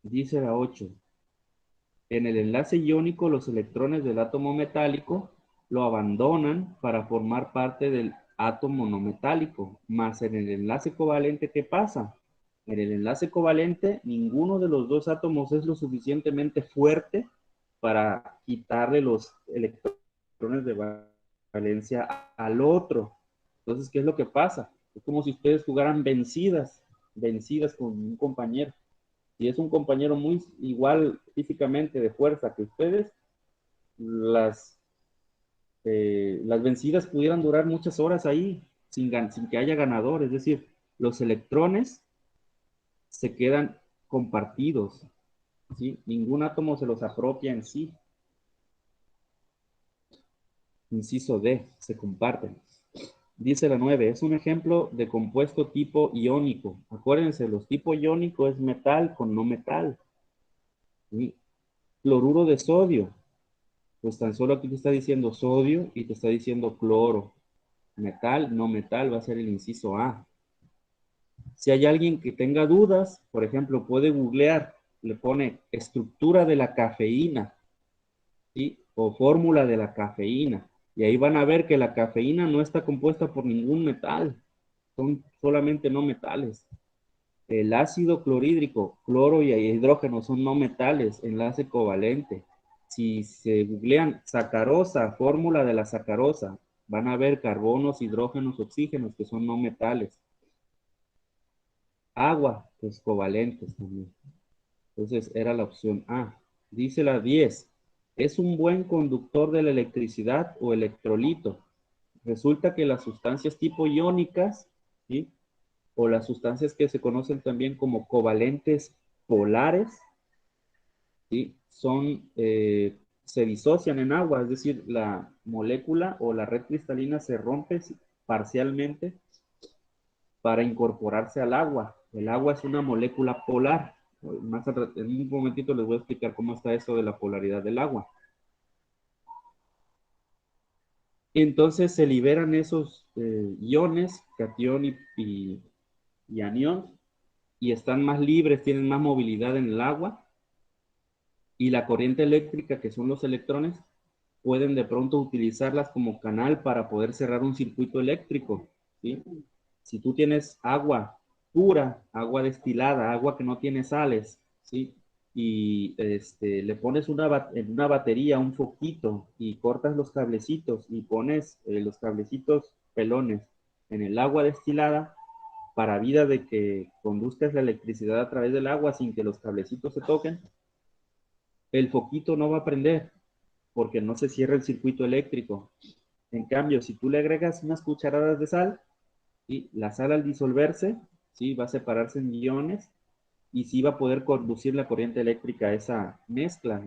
Dice la 8. En el enlace iónico, los electrones del átomo metálico lo abandonan para formar parte del átomo no metálico. Más en el enlace covalente, ¿qué pasa? En el enlace covalente, ninguno de los 2 átomos es lo suficientemente fuerte para quitarle los electrones de valencia al otro. Entonces, ¿qué es lo que pasa? Es como si ustedes jugaran vencidas con un compañero. Si es un compañero muy igual físicamente de fuerza que ustedes, las vencidas pudieran durar muchas horas ahí sin que haya ganador. Es decir, los electrones se quedan compartidos, ¿sí? Ningún átomo se los apropia en sí. Inciso D, se comparten. Dice la 9, es un ejemplo de compuesto tipo iónico. Acuérdense, los tipos iónico es metal con no metal. ¿Sí? Cloruro de sodio. Pues tan solo aquí te está diciendo sodio y te está diciendo cloro. Metal, no metal, va a ser el inciso A. Si hay alguien que tenga dudas, por ejemplo, puede googlear, le pone estructura de la cafeína, ¿sí? O fórmula de la cafeína. Y ahí van a ver que la cafeína no está compuesta por ningún metal, son solamente no metales. El ácido clorhídrico, cloro y hidrógeno son no metales, enlace covalente. Si se googlean sacarosa, fórmula de la sacarosa, van a ver carbonos, hidrógenos, oxígenos, que son no metales. Agua, pues covalentes también. Entonces era la opción A. Dice la 10. Es un buen conductor de la electricidad o electrolito. Resulta que las sustancias tipo iónicas, ¿sí? O las sustancias que se conocen también como covalentes polares, ¿sí? Se disocian en agua, es decir, la molécula o la red cristalina se rompe parcialmente para incorporarse al agua. El agua es una molécula polar. En un momentito les voy a explicar cómo está eso de la polaridad del agua. Entonces se liberan esos iones, catión y anión, y están más libres, tienen más movilidad en el agua, y la corriente eléctrica, que son los electrones, pueden de pronto utilizarlas como canal para poder cerrar un circuito eléctrico, ¿sí? Si tú tienes agua pura, agua destilada, agua que no tiene sales, ¿sí? y le pones en una batería un foquito y cortas los cablecitos y pones los cablecitos pelones en el agua destilada para vida de que conduzcas la electricidad a través del agua sin que los cablecitos se toquen, el foquito no va a prender porque no se cierra el circuito eléctrico. En cambio, si tú le agregas unas cucharadas de sal, ¿sí? La sal al disolverse, ¿sí? Va a separarse en iones y sí va a poder conducir la corriente eléctrica a esa mezcla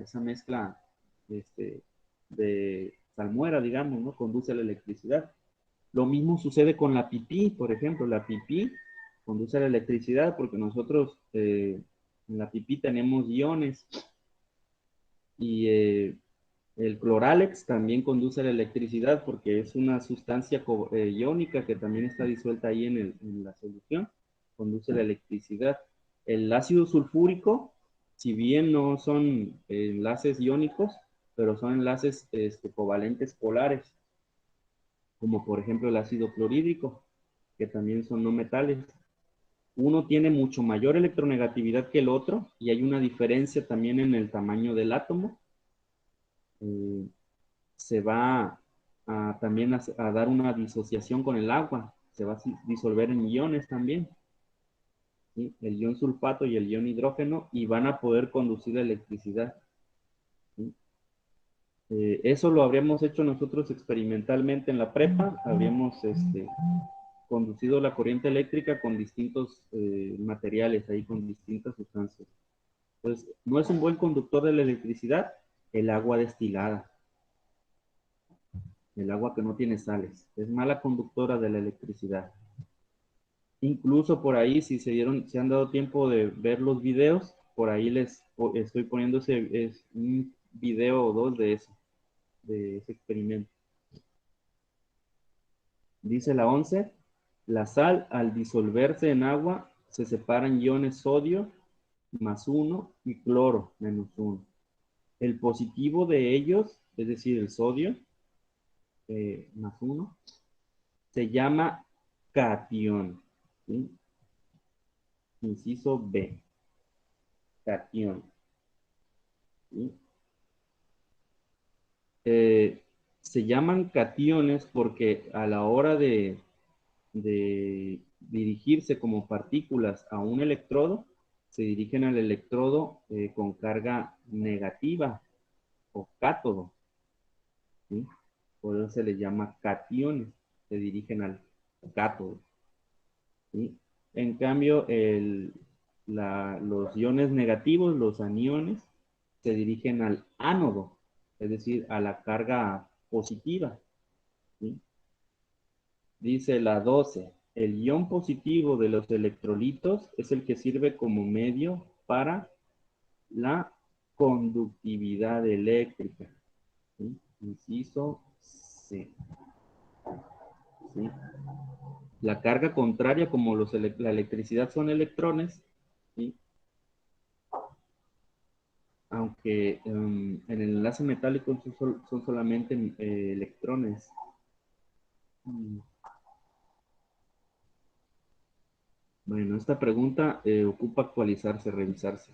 de salmuera, digamos, ¿no? Conduce la electricidad. Lo mismo sucede con la pipí, por ejemplo, la pipí conduce a la electricidad porque nosotros en la pipí tenemos iones y el cloralex también conduce a la electricidad porque es una sustancia iónica que también está disuelta ahí en la solución, conduce a la electricidad. El ácido sulfúrico, si bien no son enlaces iónicos, pero son enlaces covalentes polares, como por ejemplo el ácido clorhídrico, que también son no metales. Uno tiene mucho mayor electronegatividad que el otro y hay una diferencia también en el tamaño del átomo. Se va también a dar una disociación con el agua, se va a disolver en iones también, ¿sí? El ion sulfato y el ion hidrógeno, y van a poder conducir la electricidad, ¿sí? Eso lo habríamos hecho nosotros experimentalmente en la prepa, habríamos conducido la corriente eléctrica con distintos materiales, ahí con distintas sustancias. Entonces, no es un buen conductor de la electricidad el agua destilada, el agua que no tiene sales. Es mala conductora de la electricidad. Incluso por ahí, si se han dado tiempo de ver los videos, por ahí les estoy poniendo un video o dos de ese experimento. Dice la 11, la sal al disolverse en agua se separan iones sodio más 1 y cloro menos 1. El positivo de ellos, es decir, el sodio más 1, se llama catión, ¿sí? Inciso B, catión, ¿sí? Se llaman cationes porque a la hora de dirigirse como partículas a un electrodo, se dirigen al electrodo con carga negativa o cátodo, ¿sí? Por eso se les llama cationes, se dirigen al cátodo, ¿sí? En cambio, los iones negativos, los aniones, se dirigen al ánodo, es decir, a la carga positiva, ¿sí? Dice la 12, el ion positivo de los electrolitos es el que sirve como medio para la conductividad eléctrica, ¿sí? Inciso C, ¿sí? La carga contraria, como la electricidad son electrones, ¿sí? Aunque en el enlace metálico son solamente electrones. Bueno, esta pregunta ocupa actualizarse, revisarse.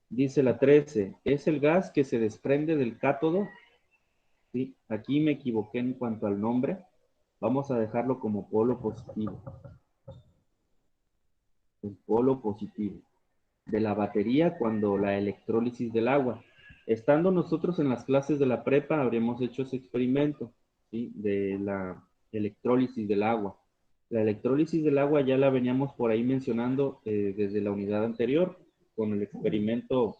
Dice la 13, ¿es el gas que se desprende del cátodo? Sí, aquí me equivoqué en cuanto al nombre. Vamos a dejarlo como polo positivo. El polo positivo de la batería cuando la electrólisis del agua. Estando nosotros en las clases de la prepa, habríamos hecho ese experimento, ¿sí? De la electrólisis del agua. La electrólisis del agua ya la veníamos por ahí mencionando desde la unidad anterior, con el experimento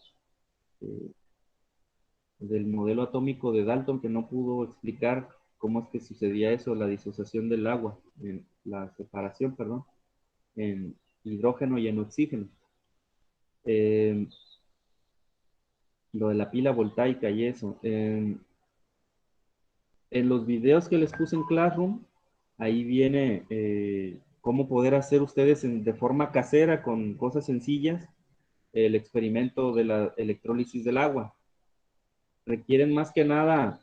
del modelo atómico de Dalton, que no pudo explicar cómo es que sucedía eso, la disociación del agua, la separación, perdón, en hidrógeno y en oxígeno. Lo de la pila voltaica y eso. En los videos que les puse en Classroom, ahí viene cómo poder hacer ustedes de forma casera, con cosas sencillas, el experimento de la electrólisis del agua. Requieren más que nada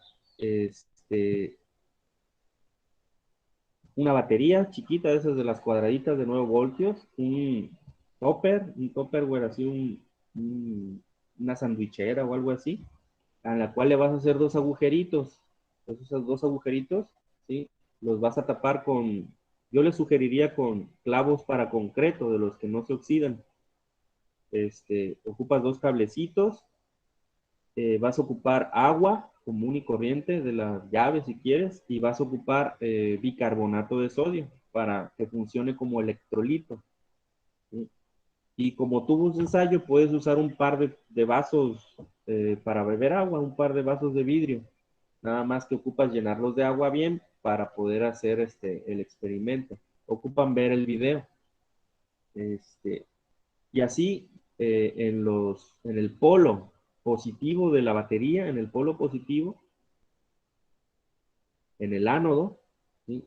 una batería chiquita, esas de las cuadraditas de 9 voltios, un topperware, así una sandwichera o algo así, a la cual le vas a hacer dos agujeritos. Entonces, esos dos agujeritos, ¿sí? Los vas a tapar con, yo le sugeriría con clavos para concreto, de los que no se oxidan. Ocupas dos cablecitos, vas a ocupar agua común y corriente de las llaves si quieres, y vas a ocupar bicarbonato de sodio para que funcione como electrolito. ¿Sí? Y como tubos de ensayo puedes usar un par de vasos para beber agua, un par de vasos de vidrio. Nada más que ocupas llenarlos de agua bien para poder hacer el experimento. Ocupan ver el video. Y así en el polo positivo de la batería, en el polo positivo, en el ánodo, ¿sí?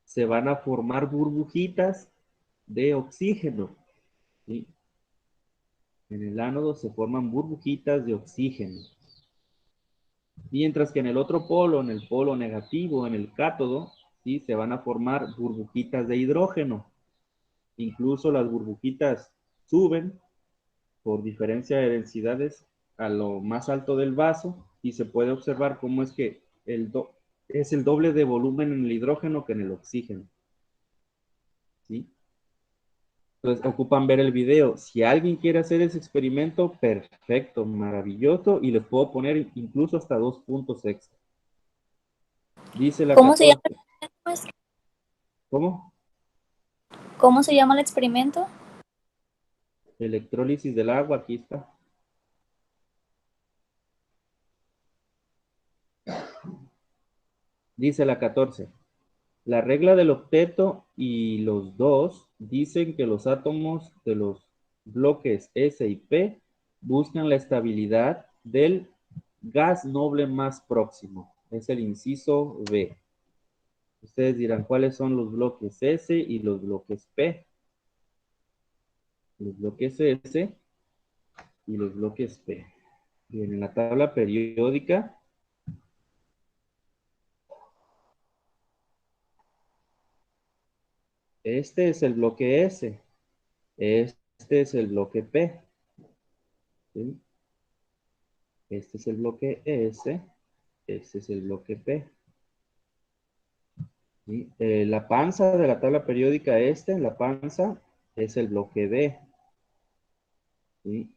Se van a formar burbujitas de oxígeno. ¿Sí? En el ánodo se forman burbujitas de oxígeno. Mientras que en el otro polo, en el polo negativo, en el cátodo, ¿sí? Se van a formar burbujitas de hidrógeno. Incluso las burbujitas suben por diferencia de densidades a lo más alto del vaso y se puede observar cómo es que es el doble de volumen en el hidrógeno que en el oxígeno. ¿Sí? Entonces ocupan ver el video. Si alguien quiere hacer ese experimento, perfecto, maravilloso, y les puedo poner incluso hasta 2 puntos extra. Dice la ¿Cómo se 14. llama? ¿Cómo? ¿Cómo se llama el experimento? Electrólisis del agua, aquí está. Dice la 14. La regla del octeto y los dos dicen que los átomos de los bloques S y P buscan la estabilidad del gas noble más próximo. Es el inciso B. Ustedes dirán, ¿cuáles son los bloques S y los bloques P? Los bloques S y los bloques P. Bien, en la tabla periódica, este es el bloque S, este es el bloque P. ¿Sí? Este es el bloque S, este es el bloque P. ¿Sí? La panza de la tabla periódica la panza es el bloque D. ¿Sí?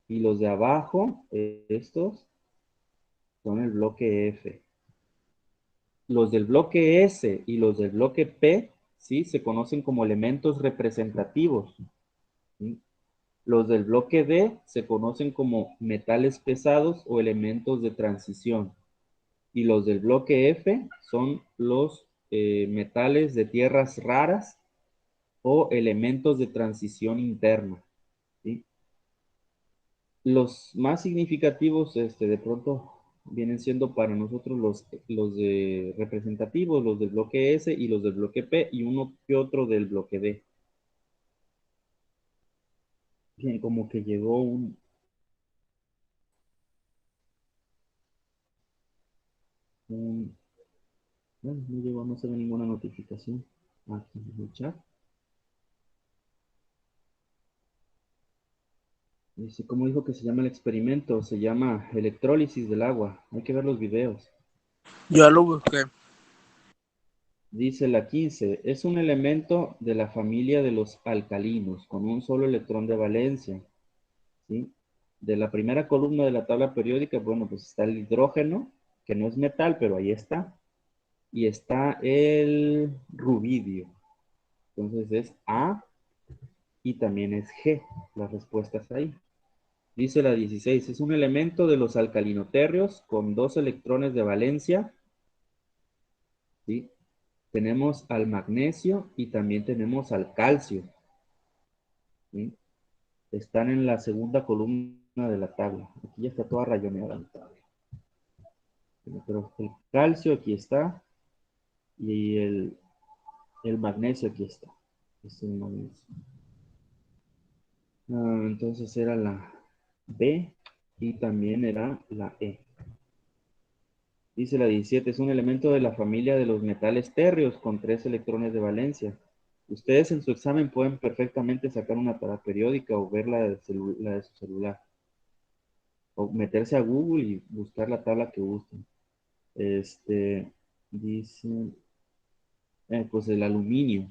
Y los de abajo, estos, son el bloque F. Los del bloque S y los del bloque P, ¿sí? Se conocen como elementos representativos. ¿Sí? Los del bloque D se conocen como metales pesados o elementos de transición. Y los del bloque F son los metales de tierras raras o elementos de transición interna. ¿Sí? Los más significativos de pronto vienen siendo para nosotros los de representativos, los del bloque S y los del bloque P y uno que otro del bloque D. Bien, como que llegó bueno, no llegó, no se ve ninguna notificación aquí en el chat. Dice, ¿cómo dijo que se llama el experimento? Se llama electrólisis del agua. Hay que ver los videos. Ya lo busqué. Dice la 15, es un elemento de la familia de los alcalinos con un solo electrón de valencia. ¿Sí? De la primera columna de la tabla periódica, bueno, pues está el hidrógeno, que no es metal, pero ahí está. Y está el rubidio. Entonces es A y también es G. Las respuestas ahí. Dice la 16, es un elemento de los alcalinotérreos con 2 electrones de valencia. ¿Sí? Tenemos al magnesio y también tenemos al calcio. ¿Sí? Están en la segunda columna de la tabla. Aquí ya está toda rayoneada la tabla. Pero el calcio aquí está y el magnesio aquí está. Es el magnesio. Entonces era la B y también era la E. Dice la 17, es un elemento de la familia de los metales térreos con 3 electrones de valencia. Ustedes en su examen pueden perfectamente sacar una tabla periódica o ver la de su celular. O meterse a Google y buscar la tabla que gusten. Dice, pues el aluminio.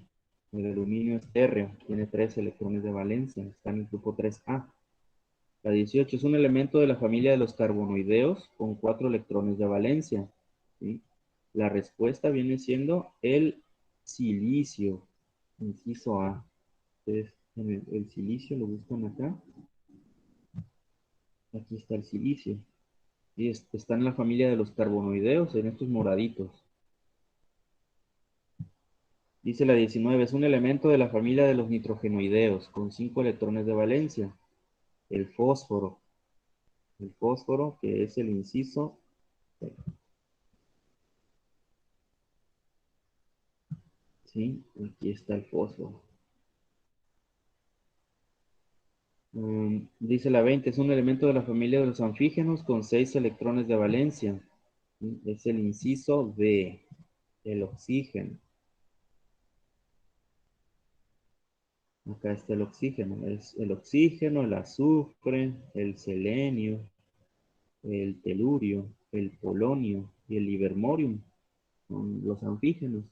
El aluminio es térreo, tiene 3 electrones de valencia, está en el grupo 3A. La 18 es un elemento de la familia de los carbonoideos con 4 electrones de valencia. ¿Sí? La respuesta viene siendo el silicio, inciso A. Entonces, el silicio lo buscan acá. Aquí está el silicio. Y está en la familia de los carbonoideos, en estos moraditos. Dice la 19, es un elemento de la familia de los nitrogenoideos con 5 electrones de valencia. El fósforo. El fósforo, que es el inciso. Sí, aquí está el fósforo. Dice la 20, es un elemento de la familia de los anfígenos con 6 electrones de valencia. Es el inciso D, el oxígeno. Acá está el oxígeno. Es el oxígeno, el azufre, el selenio, el telurio, el polonio y el livermorium. Son los anfígenos.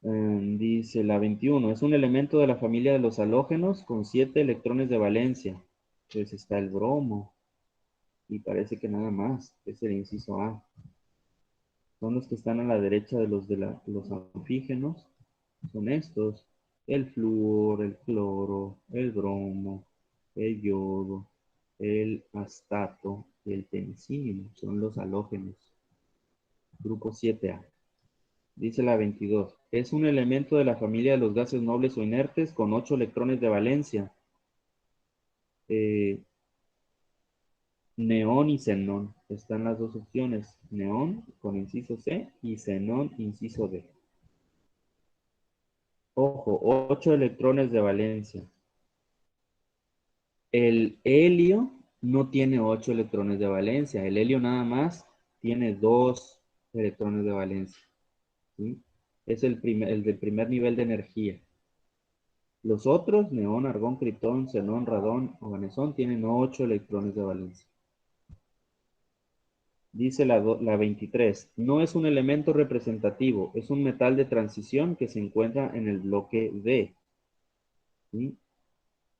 Dice la 21, es un elemento de la familia de los halógenos con 7 electrones de valencia. Pues está el bromo. Y parece que nada más. Es el inciso A. Son los que están a la derecha de los anfígenos. Son estos. El flúor, el cloro, el bromo, el yodo, el astato y el tensínimo. Son los halógenos. Grupo 7A. Dice la 22. Es un elemento de la familia de los gases nobles o inertes con 8 electrones de valencia. Neón y xenón. Están las dos opciones. Neón con inciso C y xenón inciso D. Ojo, 8 electrones de valencia. El helio no tiene 8 electrones de valencia. El helio nada más tiene 2 electrones de valencia. ¿Sí? Es el del primer nivel de energía. Los otros, neón, argón, criptón, xenón, radón o vanesón, tienen 8 electrones de valencia. Dice la 23, no es un elemento representativo, es un metal de transición que se encuentra en el bloque D. ¿Sí?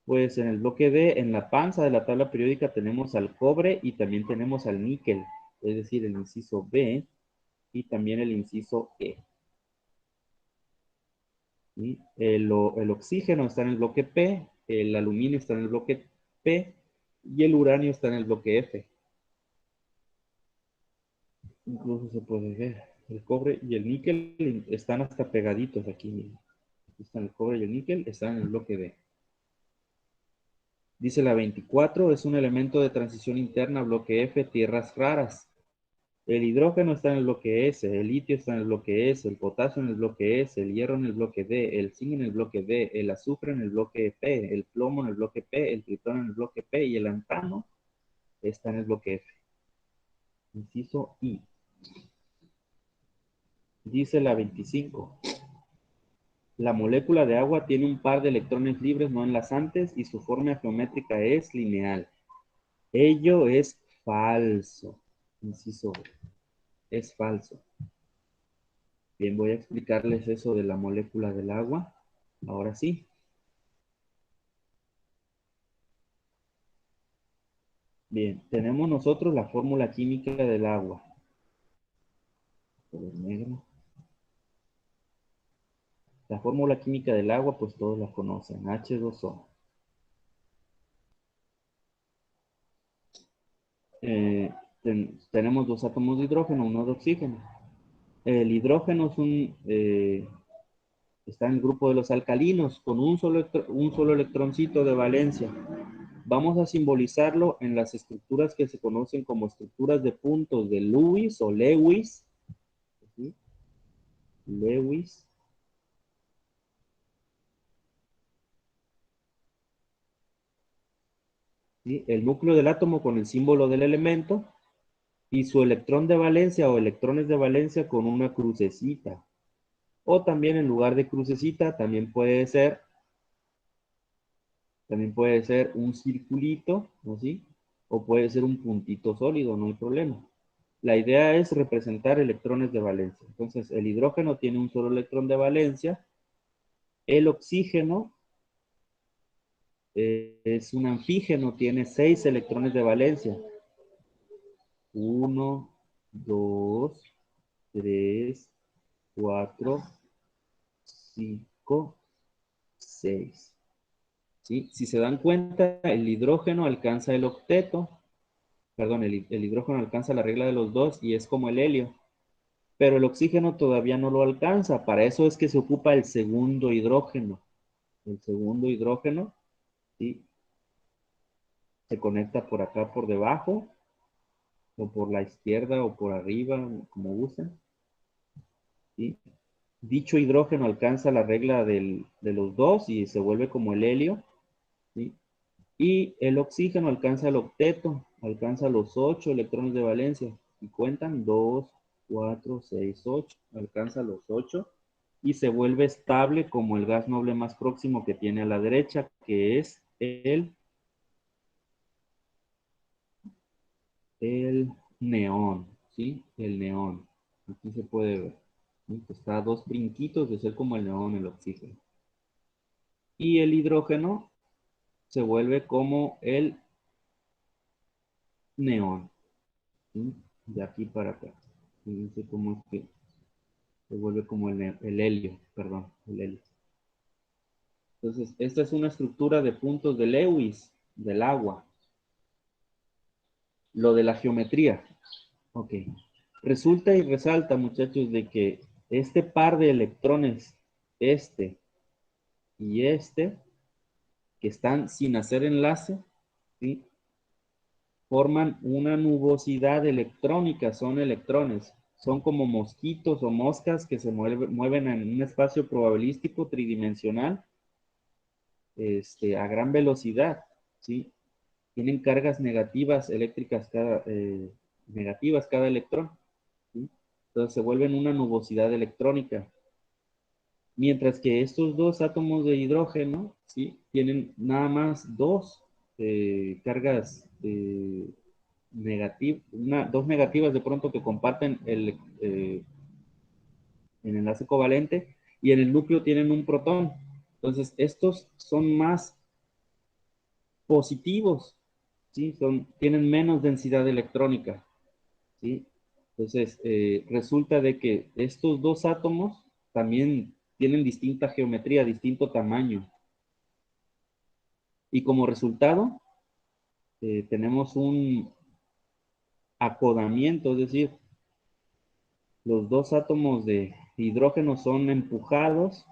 Pues en el bloque D, en la panza de la tabla periódica tenemos al cobre y también tenemos al níquel, es decir, el inciso B y también el inciso E. ¿Sí? El oxígeno está en el bloque P, el aluminio está en el bloque P y el uranio está en el bloque F. Incluso se puede ver, el cobre y el níquel están hasta pegaditos aquí. Aquí están el cobre y el níquel, están en el bloque D. Dice la 24, es un elemento de transición interna, bloque F, tierras raras. El hidrógeno está en el bloque S, el litio está en el bloque S, el potasio en el bloque S, el hierro en el bloque D, el zinc en el bloque D, el azufre en el bloque P, el plomo en el bloque P, el tritón en el bloque P y el lantano está en el bloque F. Inciso I. Dice la 25. La molécula de agua tiene un par de electrones libres no enlazantes y su forma geométrica es lineal. Ello es falso. Inciso B. Es falso. Bien, voy a explicarles eso de la molécula del agua. Ahora sí. Bien, tenemos nosotros la fórmula química del agua. Color negro. La fórmula química del agua, pues todos la conocen. H2O. Tenemos 2 átomos de hidrógeno, 1 de oxígeno. El hidrógeno está en el grupo de los alcalinos con un solo electroncito de valencia. Vamos a simbolizarlo en las estructuras que se conocen como estructuras de puntos de Lewis o Lewis. ¿Sí? Lewis. ¿Sí? El núcleo del átomo con el símbolo del elemento y su electrón de valencia o electrones de valencia con una crucecita. O también en lugar de crucecita, también puede ser También puede ser un circulito, ¿así? O puede ser un puntito sólido, no hay problema. La idea es representar electrones de valencia. Entonces, el hidrógeno tiene un solo electrón de valencia. El oxígeno es un anfígeno, tiene 6 electrones de valencia. 1, 2, 3, 4, 5, 6. ¿Sí? Si se dan cuenta, el hidrógeno alcanza el octeto. Perdón, el hidrógeno alcanza la regla de los 2 y es como el helio. Pero el oxígeno todavía no lo alcanza. Para eso es que se ocupa el segundo hidrógeno. El segundo hidrógeno, ¿sí? Se conecta por acá, por debajo, o por la izquierda, o por arriba, como gusten. ¿Sí? Dicho hidrógeno alcanza la regla de los 2 y se vuelve como el helio. ¿Sí? Y el oxígeno alcanza el octeto, alcanza los 8 electrones de valencia. Y cuentan 2, 4, 6, 8. Alcanza los 8 y se vuelve estable como el gas noble más próximo que tiene a la derecha, que es el neón, ¿sí? El neón. Aquí se puede ver. ¿Sí? Está a 2 brinquitos de ser como el neón, el oxígeno. Y el hidrógeno se vuelve como el neón. ¿Sí? De aquí para acá. Fíjense cómo es que se vuelve como el helio, perdón, el helio. Entonces, esta es una estructura de puntos de Lewis, del agua. Lo de la geometría. Ok. Resulta y resalta, muchachos, de que este par de electrones, este y este, que están sin hacer enlace, ¿sí? Forman una nubosidad electrónica, son electrones. Son como mosquitos o moscas que se mueven en un espacio probabilístico tridimensional a gran velocidad, ¿sí? Tienen cargas negativas eléctricas negativas cada electrón, ¿sí? Entonces se vuelven una nubosidad electrónica. Mientras que estos dos átomos de hidrógeno, ¿sí? Tienen nada más dos cargas dos negativas de pronto que comparten el enlace covalente y en el núcleo tienen un protón. Entonces, estos son más positivos, ¿sí? Tienen menos densidad electrónica, ¿sí? Entonces, resulta de que estos dos átomos también tienen distinta geometría, distinto tamaño. Y como resultado, tenemos un acodamiento, es decir, los dos átomos de hidrógeno son empujados,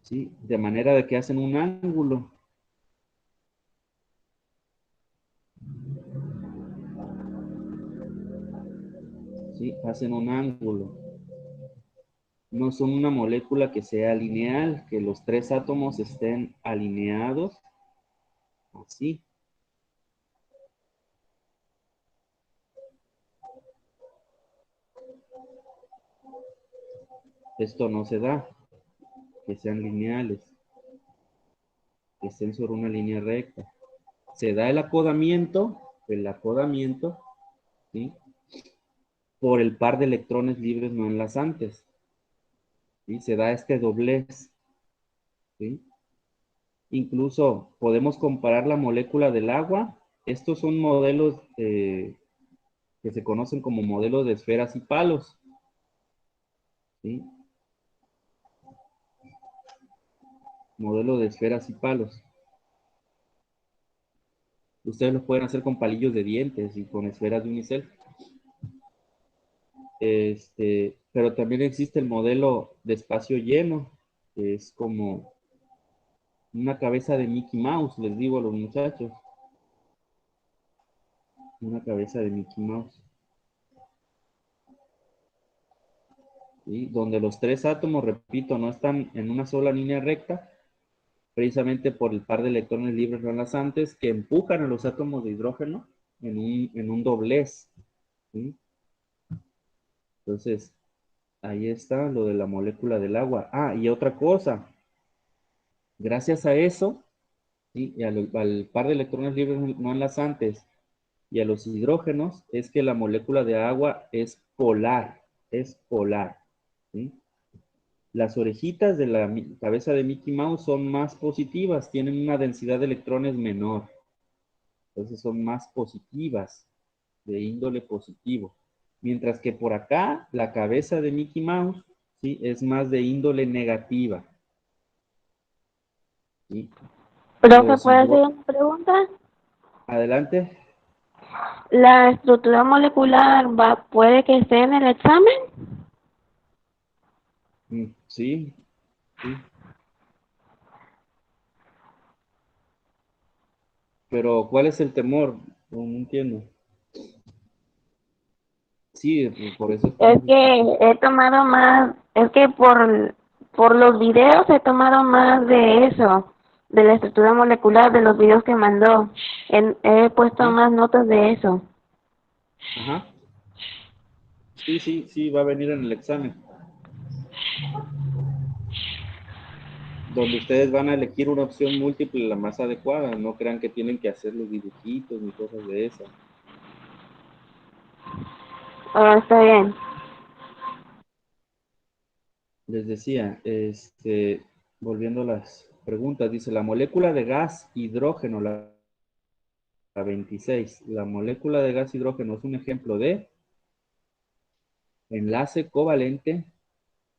¿sí? De manera de que hacen un ángulo. ¿Sí? Hacen un ángulo. No son una molécula que sea lineal, que los tres átomos estén alineados, así. Esto no se da, que sean lineales, que estén sobre una línea recta. Se da el acodamiento, ¿sí? Por el par de electrones libres no enlazantes. ¿Sí? Se da este doblez, ¿sí? Incluso podemos comparar la molécula del agua. Estos son modelos que se conocen como modelos de esferas y palos, ¿sí? Modelo de esferas y palos. Ustedes lo pueden hacer con palillos de dientes y con esferas de unicel. Pero también existe el modelo de espacio lleno, que es como una cabeza de Mickey Mouse, les digo a los muchachos. Una cabeza de Mickey Mouse. ¿Sí? Donde los tres átomos, repito, no están en una sola línea recta, precisamente por el par de electrones libres enlazantes que empujan a los átomos de hidrógeno en un doblez. ¿Sí? Entonces, Ahí está lo de la molécula del agua. Ah, y otra cosa. Gracias a eso, ¿sí? Y al par de electrones libres no enlazantes y a los hidrógenos, es que la molécula de agua es polar. Es polar. ¿Sí? Las orejitas de la cabeza de Mickey Mouse son más positivas, tienen una densidad de electrones menor. Entonces son más positivas, de índole positivo. Mientras que por acá, la cabeza de Mickey Mouse, ¿sí? Es más de índole negativa. ¿Sí? Profe, ¿puedo hacer una pregunta? Adelante. ¿La estructura molecular puede que esté en el examen? Sí, sí. Pero, ¿cuál es el temor? No entiendo. Sí, por eso Es estamos... que he tomado más, es que por los videos he tomado más de eso, de la estructura molecular, de los videos que mandó. He puesto Ajá. más notas de eso. Ajá. Sí, sí, sí, va a venir en el examen. Donde ustedes van a elegir una opción múltiple, la más adecuada. No crean que tienen que hacer los dibujitos ni cosas de esas. Está bien. Les decía, volviendo a las preguntas, dice la molécula de gas hidrógeno, la 26. La molécula de gas hidrógeno es un ejemplo de enlace covalente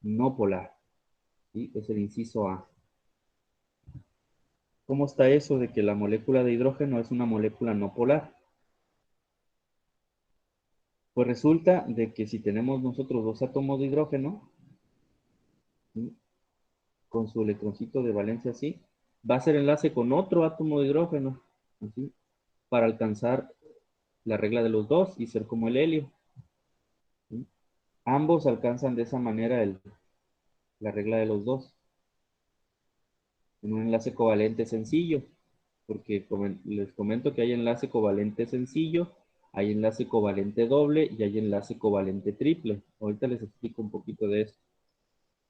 no polar. ¿Sí? Es el inciso A. ¿Cómo está eso de que la molécula de hidrógeno es una molécula no polar? Pues resulta de que si tenemos nosotros dos átomos de hidrógeno, ¿sí? Con su electroncito de valencia así, va a hacer enlace con otro átomo de hidrógeno, ¿sí? Para alcanzar la regla de los dos y ser como el helio. ¿Sí? Ambos alcanzan de esa manera la regla de los dos. En un enlace covalente sencillo, porque les comento que hay enlace covalente sencillo, hay enlace covalente doble y hay enlace covalente triple. Ahorita les explico un poquito de esto.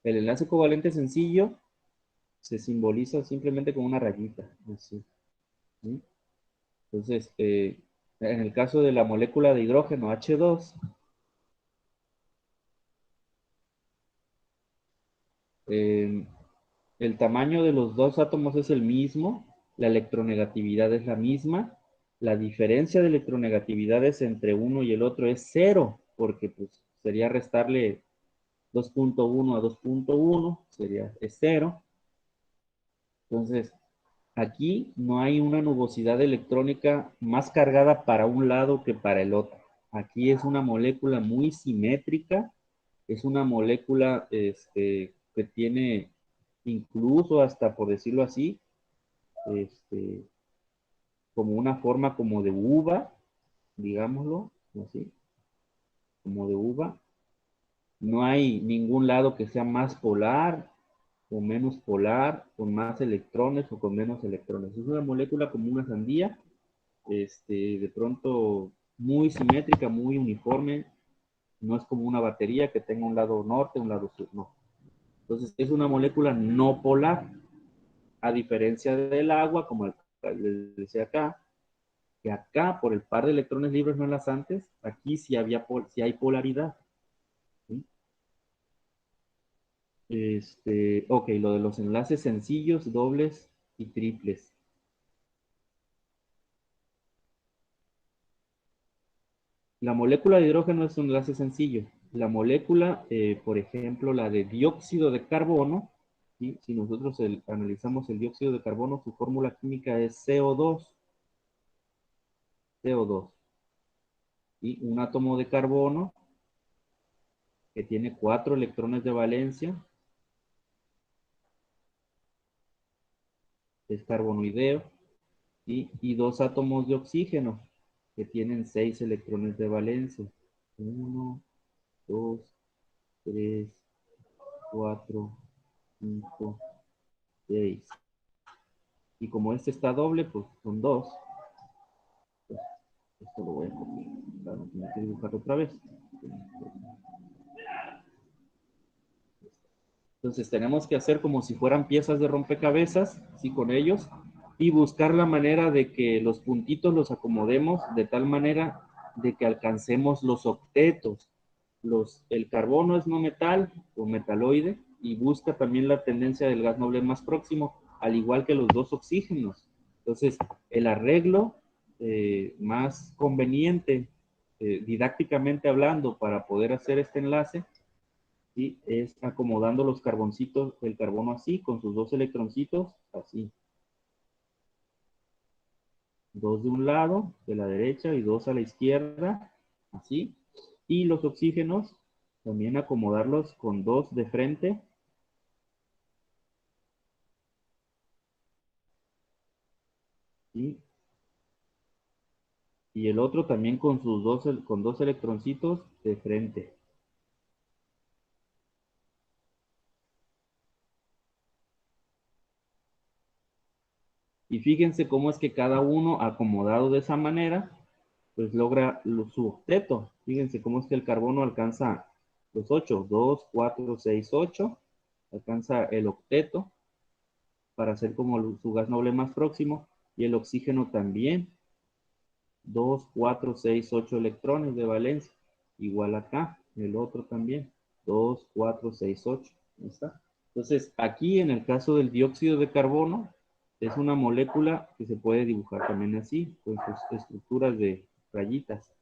El enlace covalente sencillo se simboliza simplemente con una rayita, así. ¿Sí? Entonces, en el caso de la molécula de hidrógeno H2, el tamaño de los dos átomos es el mismo, la electronegatividad es la misma, la diferencia de electronegatividades entre uno y el otro es cero, porque pues sería restarle 2.1 a 2.1, es cero. Entonces, aquí no hay una nubosidad electrónica más cargada para un lado que para el otro. Aquí es una molécula muy simétrica, es una molécula que tiene incluso hasta, por decirlo así, este, como una forma como de uva, digámoslo así, como de uva. No hay ningún lado que sea más polar o menos polar, con más electrones o con menos electrones. Es una molécula como una sandía, de pronto muy simétrica, muy uniforme. No es como una batería que tenga un lado norte, un lado sur, no. Entonces es una molécula no polar, a diferencia del agua, como les decía acá, que acá por el par de electrones libres no enlazantes, aquí sí hay polaridad. ¿Sí? Ok, lo de los enlaces sencillos, dobles y triples. La molécula de hidrógeno es un enlace sencillo. La molécula, por ejemplo, la de dióxido de carbono, ¿sí? Si nosotros analizamos el dióxido de carbono, su fórmula química es CO2. CO2. Y un átomo de carbono que tiene 4 electrones de valencia, es carbonoideo, ¿sí? Y 2 átomos de oxígeno que tienen 6 electrones de valencia. 1, 2, 3, 4, 5, 6. Y como este está doble, pues son 2. Pues esto lo voy a copiar. Claro, tengo que dibujar otra vez. Entonces tenemos que hacer como si fueran piezas de rompecabezas, ¿sí? Con ellos, y buscar la manera de que los puntitos los acomodemos de tal manera de que alcancemos los octetos. El carbono es no metal o metaloide y busca también la tendencia del gas noble más próximo, al igual que los dos oxígenos. Entonces, el arreglo más conveniente, didácticamente hablando, para poder hacer este enlace, ¿sí? Es acomodando los carboncitos, el carbono así, con sus dos electroncitos, así. Dos de un lado, de la derecha, y dos a la izquierda, así. Y los oxígenos, también acomodarlos con dos de frente. ¿Sí? Y el otro también con sus con dos electroncitos de frente. Y fíjense cómo es que cada uno acomodado de esa manera, pues logra su octeto. Fíjense cómo es que el carbono alcanza los 8, 2, 4, 6, 8, alcanza el octeto para hacer como su gas noble más próximo, y el oxígeno también, 2, 4, 6, 8 electrones de valencia, igual acá, el otro también, 2, 4, 6, 8, ahí está. Entonces, aquí en el caso del dióxido de carbono, es una molécula que se puede dibujar también así, con sus estructuras de rayitas.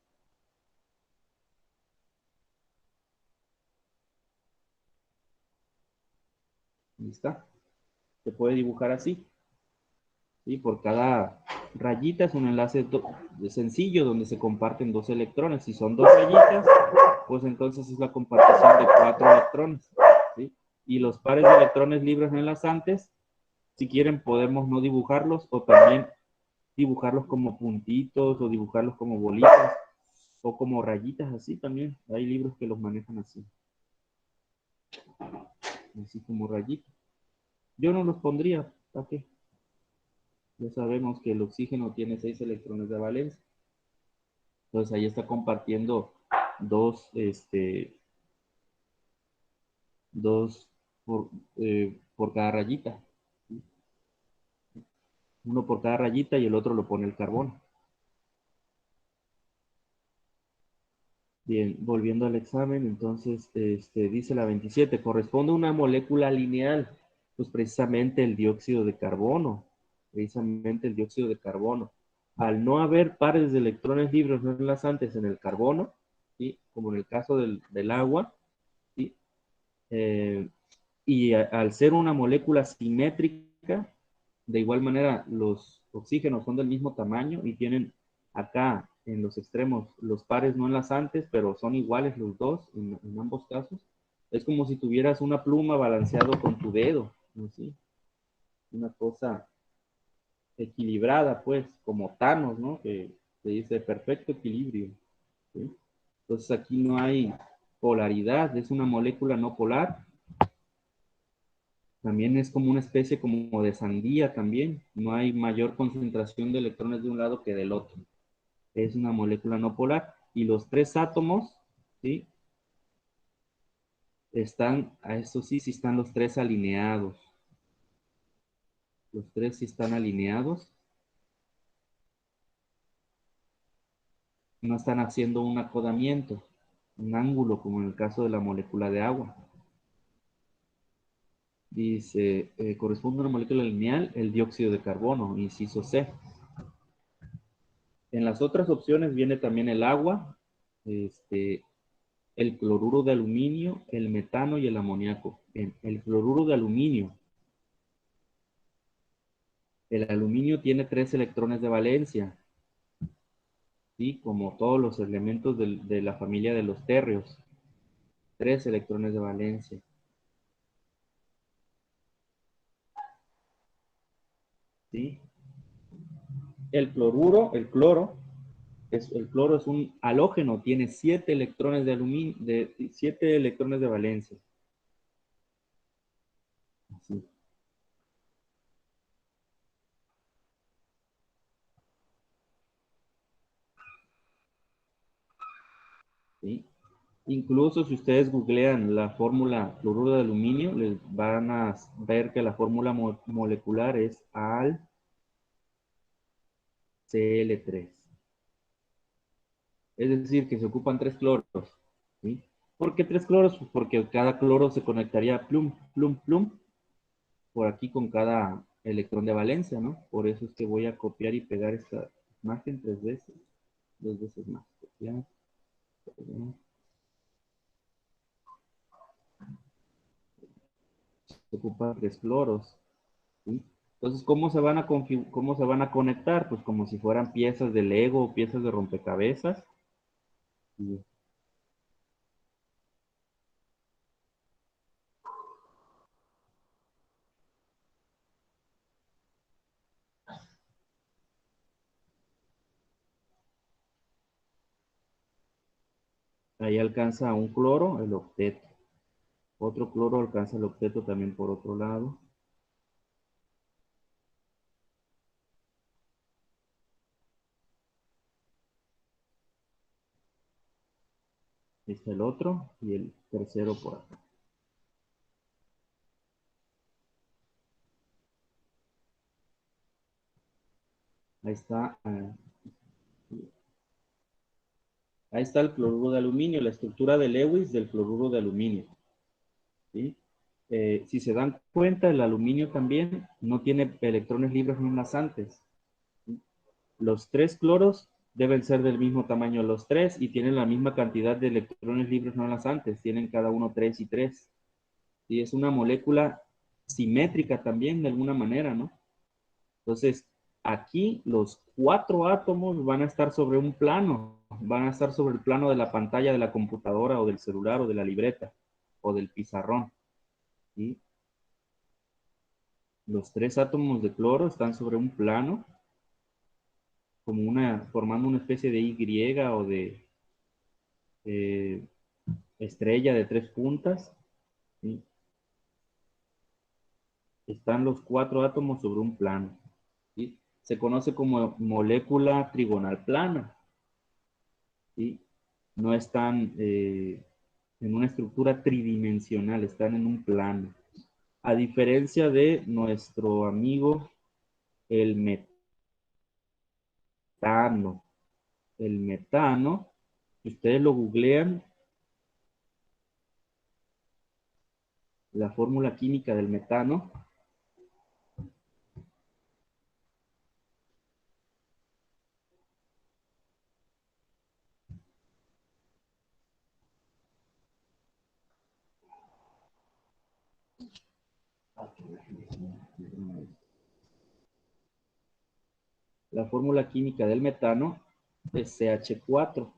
Ahí está. Se puede dibujar así. ¿Sí? Por cada rayita es un enlace sencillo donde se comparten dos electrones. Si son dos rayitas, pues entonces es la compartición de 4 electrones. ¿Sí? Y los pares de electrones libres enlazantes, si quieren podemos no dibujarlos o también dibujarlos como puntitos o dibujarlos como bolitas o como rayitas así también. Hay libros que los manejan así. Así como rayitas. Yo no los pondría, ¿para qué? Ya sabemos que el oxígeno tiene 6 electrones de valencia. Entonces ahí está compartiendo dos, dos por cada rayita. Uno por cada rayita y el otro lo pone el carbono. Bien, volviendo al examen, entonces dice la 27, corresponde a una molécula lineal, pues precisamente el dióxido de carbono, precisamente el dióxido de carbono. Al no haber pares de electrones libres no enlazantes en el carbono, ¿sí? Como en el caso del agua, ¿sí? Y al ser una molécula simétrica, de igual manera los oxígenos son del mismo tamaño y tienen acá en los extremos los pares no enlazantes, pero son iguales los dos en ambos casos. Es como si tuvieras una pluma balanceado con tu dedo, ¿sí? Una cosa equilibrada, pues, como Thanos, ¿no? Que se dice perfecto equilibrio, ¿sí? Entonces aquí no hay polaridad, es una molécula no polar. También es como una especie como de sandía también. No hay mayor concentración de electrones de un lado que del otro. Es una molécula no polar. Y los tres átomos, ¿sí? Están, a eso sí, sí están los tres alineados. Los tres sí están alineados. No están haciendo un acodamiento, un ángulo, como en el caso de la molécula de agua. Dice, corresponde a una molécula lineal, el dióxido de carbono, inciso C. En las otras opciones viene también el agua, el cloruro de aluminio, el metano y el amoníaco. Bien, el cloruro de aluminio. El aluminio tiene 3 electrones de valencia, ¿sí? Como todos los elementos de la familia de los térreos. 3 electrones de valencia. ¿Sí? El cloruro, el cloro es un halógeno, tiene 7 electrones de aluminio, 7 electrones de valencia. Así. ¿Sí? Incluso si ustedes googlean la fórmula fluoruro de aluminio, les van a ver que la fórmula molecular es al Cl3. Es decir, que se ocupan 3 cloros. ¿Sí? ¿Por qué 3 cloros? Pues porque cada cloro se conectaría plum, plum, plum, por aquí con cada electrón de valencia, ¿no? Por eso es que voy a copiar y pegar esta imagen 3 veces, 2 veces más. Copiar, pegar. Se ocupan 3 cloros. ¿Sí? Entonces, ¿cómo se van a conectar? Pues como si fueran piezas de Lego o piezas de rompecabezas. Y ahí alcanza un cloro, el octeto. Otro cloro alcanza el octeto también por otro lado. Ahí está el otro y el tercero por acá. Ahí está. Ahí está el cloruro de aluminio, la estructura de Lewis del cloruro de aluminio. ¿Sí? Si se dan cuenta, el aluminio también no tiene electrones libres no enlazantes. ¿Sí? Los 3 cloros deben ser del mismo tamaño los 3 y tienen la misma cantidad de electrones libres no enlazantes. Tienen cada uno 3 y 3. ¿Sí? Es una molécula simétrica también de alguna manera, ¿no? Entonces, aquí los 4 átomos van a estar sobre un plano, van a estar sobre el plano de la pantalla de la computadora o del celular o de la libreta o del pizarrón. ¿Sí? Los 3 átomos de cloro están sobre un plano, formando una especie de Y o de estrella de 3 puntas. ¿Sí? Están los 4 átomos sobre un plano. ¿Sí? Se conoce como molécula trigonal plana. ¿Sí? No están en una estructura tridimensional, están en un plano. A diferencia de nuestro amigo el metano. El metano, si ustedes lo googlean, la fórmula química del metano, la fórmula química del metano es CH4.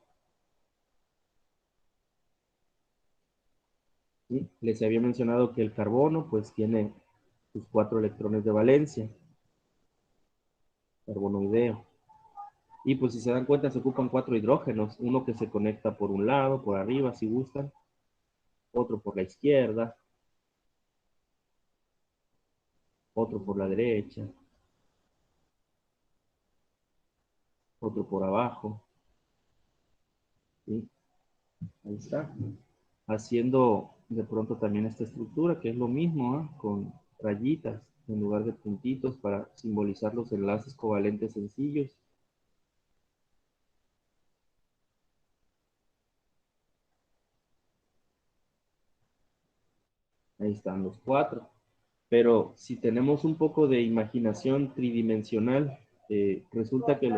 ¿Sí? Les había mencionado que el carbono pues tiene sus 4 electrones de valencia, carbonoideo. Y pues si se dan cuenta se ocupan 4 hidrógenos, uno que se conecta por un lado, por arriba si gustan, otro por la izquierda, otro por la derecha, otro por abajo. ¿Sí? Ahí está. Haciendo de pronto también esta estructura, que es lo mismo, ¿eh? Con rayitas en lugar de puntitos para simbolizar los enlaces covalentes sencillos. Ahí están los 4. Pero si tenemos un poco de imaginación tridimensional, resulta que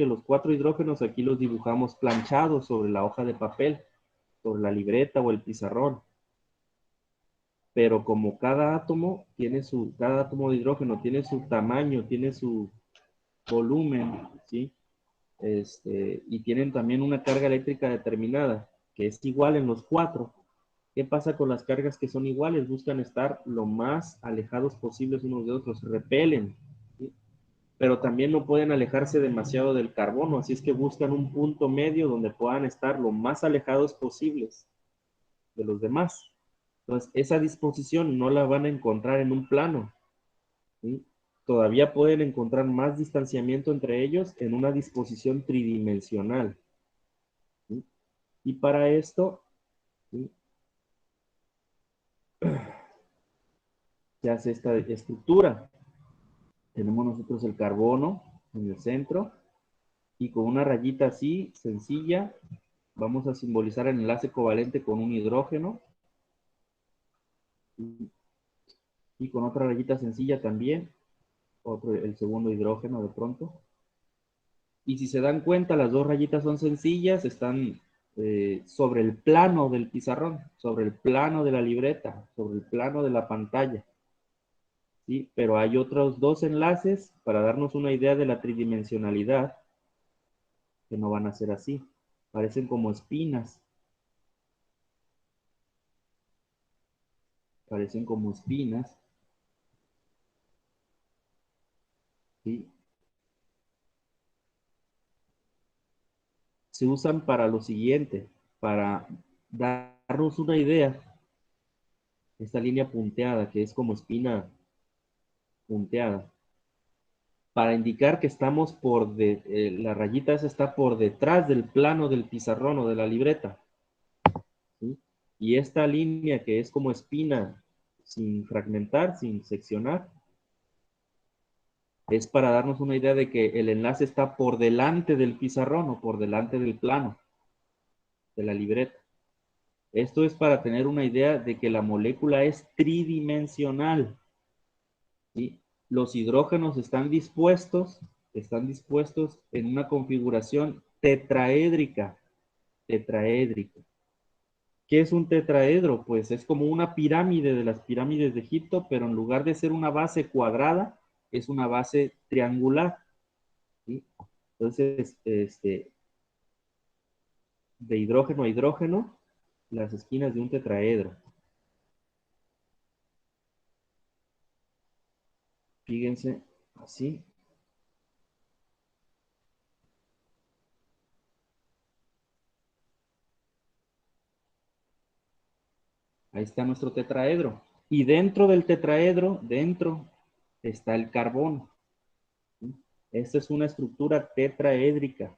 los 4 hidrógenos aquí los dibujamos planchados sobre la hoja de papel, sobre la libreta o el pizarrón. Pero como cada átomo de hidrógeno tiene su tamaño, tiene su volumen, ¿sí? Y tienen también una carga eléctrica determinada, que es igual en los 4. ¿Qué pasa con las cargas que son iguales? Buscan estar lo más alejados posibles unos de otros, repelen, ¿sí? Pero también no pueden alejarse demasiado del carbono, así es que buscan un punto medio donde puedan estar lo más alejados posibles de los demás. Entonces, esa disposición no la van a encontrar en un plano, ¿sí? Todavía pueden encontrar más distanciamiento entre ellos en una disposición tridimensional, ¿sí? Y para esto, ¿sí?, se hace esta estructura. Tenemos nosotros el carbono en el centro y con una rayita así, sencilla, vamos a simbolizar el enlace covalente con un hidrógeno y con otra rayita sencilla también, el segundo hidrógeno de pronto. Y si se dan cuenta, las dos rayitas son sencillas, están sobre el plano del pizarrón, sobre el plano de la libreta, sobre el plano de la pantalla. ¿Sí? Pero hay otros dos enlaces para darnos una idea de la tridimensionalidad que no van a ser así. Parecen como espinas. Parecen como espinas. ¿Sí? Se usan para lo siguiente, para darnos una idea. Esta línea punteada, que es como espina punteada, para indicar que estamos la rayita esa está por detrás del plano del pizarrón o de la libreta. ¿Sí? Y esta línea que es como espina sin fragmentar, sin seccionar, es para darnos una idea de que el enlace está por delante del pizarrón o por delante del plano de la libreta. Esto es para tener una idea de que la molécula es tridimensional. ¿Sí? Los hidrógenos están dispuestos en una configuración tetraédrica. Tetraédrica. ¿Qué es un tetraedro? Pues es como una pirámide de las pirámides de Egipto, pero en lugar de ser una base cuadrada, es una base triangular. ¿Sí? Entonces, de hidrógeno a hidrógeno, las esquinas de un tetraedro. Fíjense, así. Ahí está nuestro tetraedro. Y dentro del tetraedro, dentro, está el carbono. ¿Sí? Esta es una estructura tetraédrica.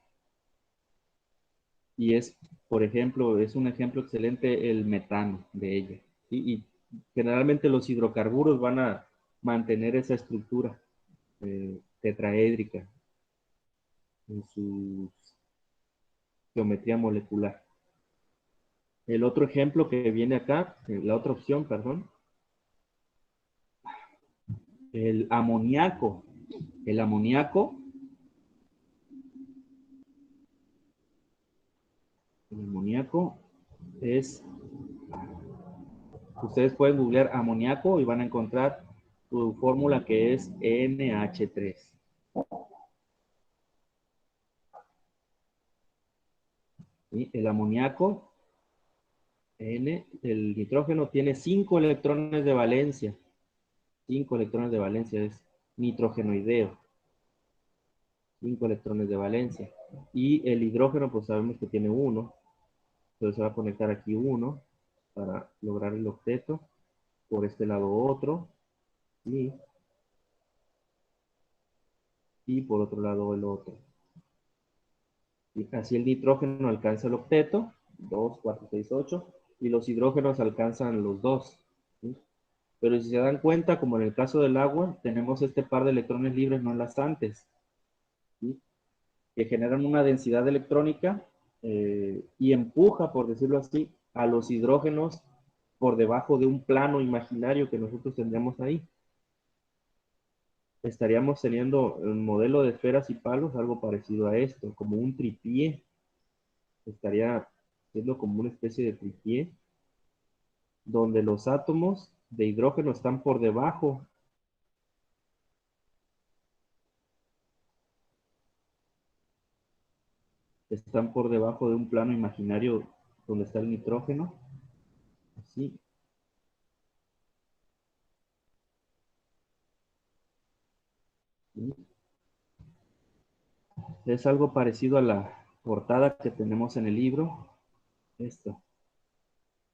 Y es, por ejemplo, es un ejemplo excelente el metano de ella. ¿Sí? Y generalmente los hidrocarburos van a mantener esa estructura tetraédrica en su geometría molecular. El otro ejemplo que viene acá, la otra opción, perdón, el amoníaco. El amoníaco es, ustedes pueden googlear amoníaco y van a encontrar su fórmula que es NH3. ¿Sí? El amoníaco, el nitrógeno tiene 5 electrones de valencia. 5 electrones de valencia, es nitrogenoideo. 5 electrones de valencia. Y el hidrógeno, pues sabemos que tiene 1. Entonces se va a conectar aquí 1 para lograr el octeto. Por este lado otro. Y por otro lado el otro. Y así el nitrógeno alcanza el octeto. 2, 4, 6, 8. Y los hidrógenos alcanzan los 2. ¿Sí? Pero si se dan cuenta, como en el caso del agua, tenemos este par de electrones libres no enlazantes. ¿Sí? Que generan una densidad electrónica y empuja, por decirlo así, a los hidrógenos por debajo de un plano imaginario que nosotros tendríamos ahí. Estaríamos teniendo un modelo de esferas y palos, algo parecido a esto, como un tripié. Estaría siendo como una especie de tripié, donde los átomos de hidrógeno están por debajo. Están por debajo de un plano imaginario donde está el nitrógeno. Así. Es algo parecido a la portada que tenemos en el libro. Esto.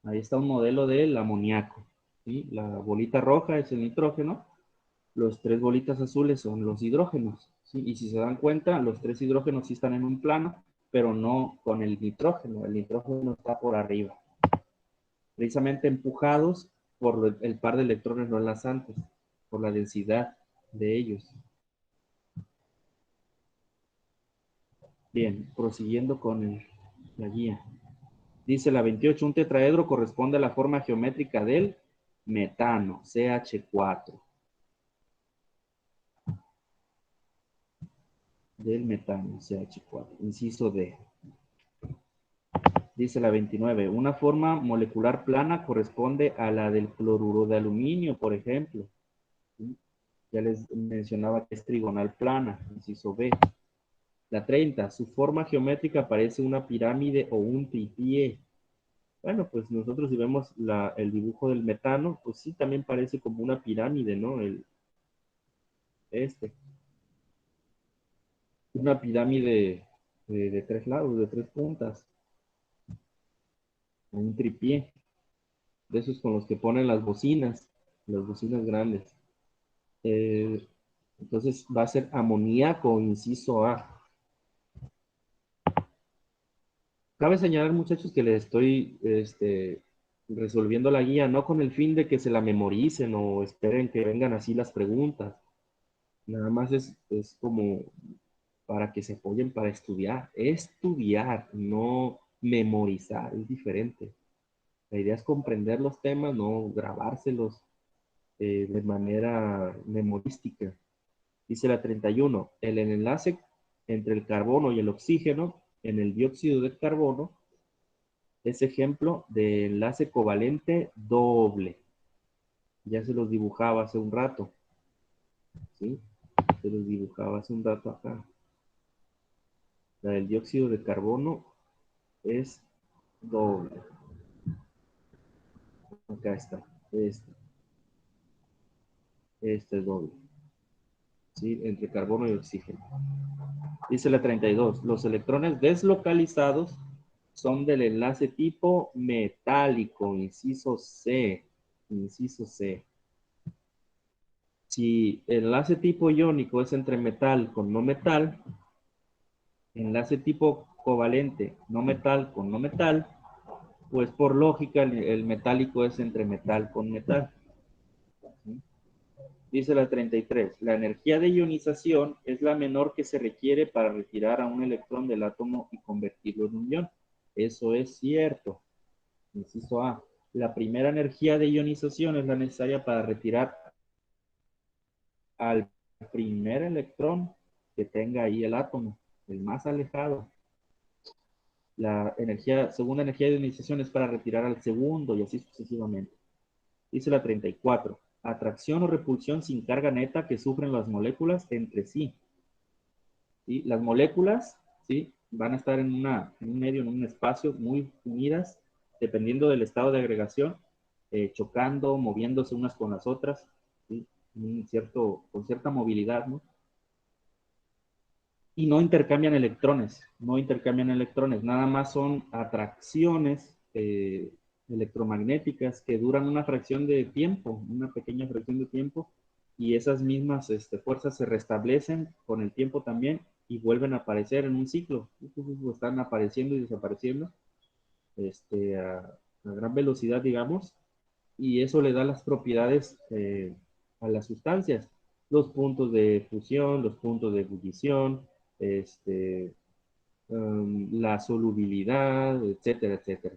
Ahí está un modelo del amoníaco. ¿Sí? La bolita roja es el nitrógeno. Los 3 bolitas azules son los hidrógenos. ¿Sí? Y si se dan cuenta, los 3 hidrógenos sí están en un plano pero no con el nitrógeno. El nitrógeno está por arriba. Precisamente empujados por el par de electrones no enlazantes, por la densidad de ellos. Bien, prosiguiendo con la guía. Dice la 28, un tetraedro corresponde a la forma geométrica del metano, CH4. Del metano, CH4. Inciso D. Dice la 29, una forma molecular plana corresponde a la del cloruro de aluminio, por ejemplo. ¿Sí? Ya les mencionaba que es trigonal plana, inciso B. La 30, su forma geométrica parece una pirámide o un tripié. Bueno, pues nosotros si vemos el dibujo del metano, pues sí, también parece como una pirámide, ¿no? Una pirámide de tres lados, de tres puntas. Un tripié. De esos con los que ponen las bocinas grandes. Entonces va a ser amoníaco, inciso A. Cabe señalar, muchachos, que les estoy resolviendo la guía, no con el fin de que se la memoricen o esperen que vengan así las preguntas. Nada más es como para que se apoyen para estudiar. Estudiar, no memorizar, es diferente. La idea es comprender los temas, no grabárselos de manera memorística. Dice la 31, el enlace entre el carbono y el oxígeno en el dióxido de carbono es ejemplo de enlace covalente doble. Ya se los dibujaba hace un rato. ¿Sí? Se los dibujaba hace un rato acá. La del dióxido de carbono es doble. Acá está. Este es doble. ¿Sí? Entre carbono y oxígeno. Dice la 32. Los electrones deslocalizados son del enlace tipo metálico, inciso C. Inciso C. Si el enlace tipo iónico es entre metal con no metal, enlace tipo covalente no metal con no metal, pues por lógica el metálico es entre metal con metal. ¿Sí? Dice la 33, la energía de ionización es la menor que se requiere para retirar a un electrón del átomo y convertirlo en un ion. Eso es cierto. Inciso A. La primera energía de ionización es la necesaria para retirar al primer electrón que tenga ahí el átomo, el más alejado. La segunda energía de ionización es para retirar al segundo y así sucesivamente. Dice la 34. Atracción o repulsión sin carga neta que sufren las moléculas entre sí. ¿Sí? Las moléculas, ¿sí?, van a estar en un medio, en un espacio muy unidas, dependiendo del estado de agregación, chocando, moviéndose unas con las otras, ¿sí? Con cierta movilidad, ¿no? Y no intercambian electrones, nada más son atracciones electromagnéticas que duran una fracción de tiempo, una pequeña fracción de tiempo, y esas mismas fuerzas se restablecen con el tiempo también y vuelven a aparecer en un ciclo. Entonces están apareciendo y desapareciendo a gran velocidad, digamos, y eso le da las propiedades a las sustancias, los puntos de fusión, los puntos de ebullición, la solubilidad, etcétera, etcétera.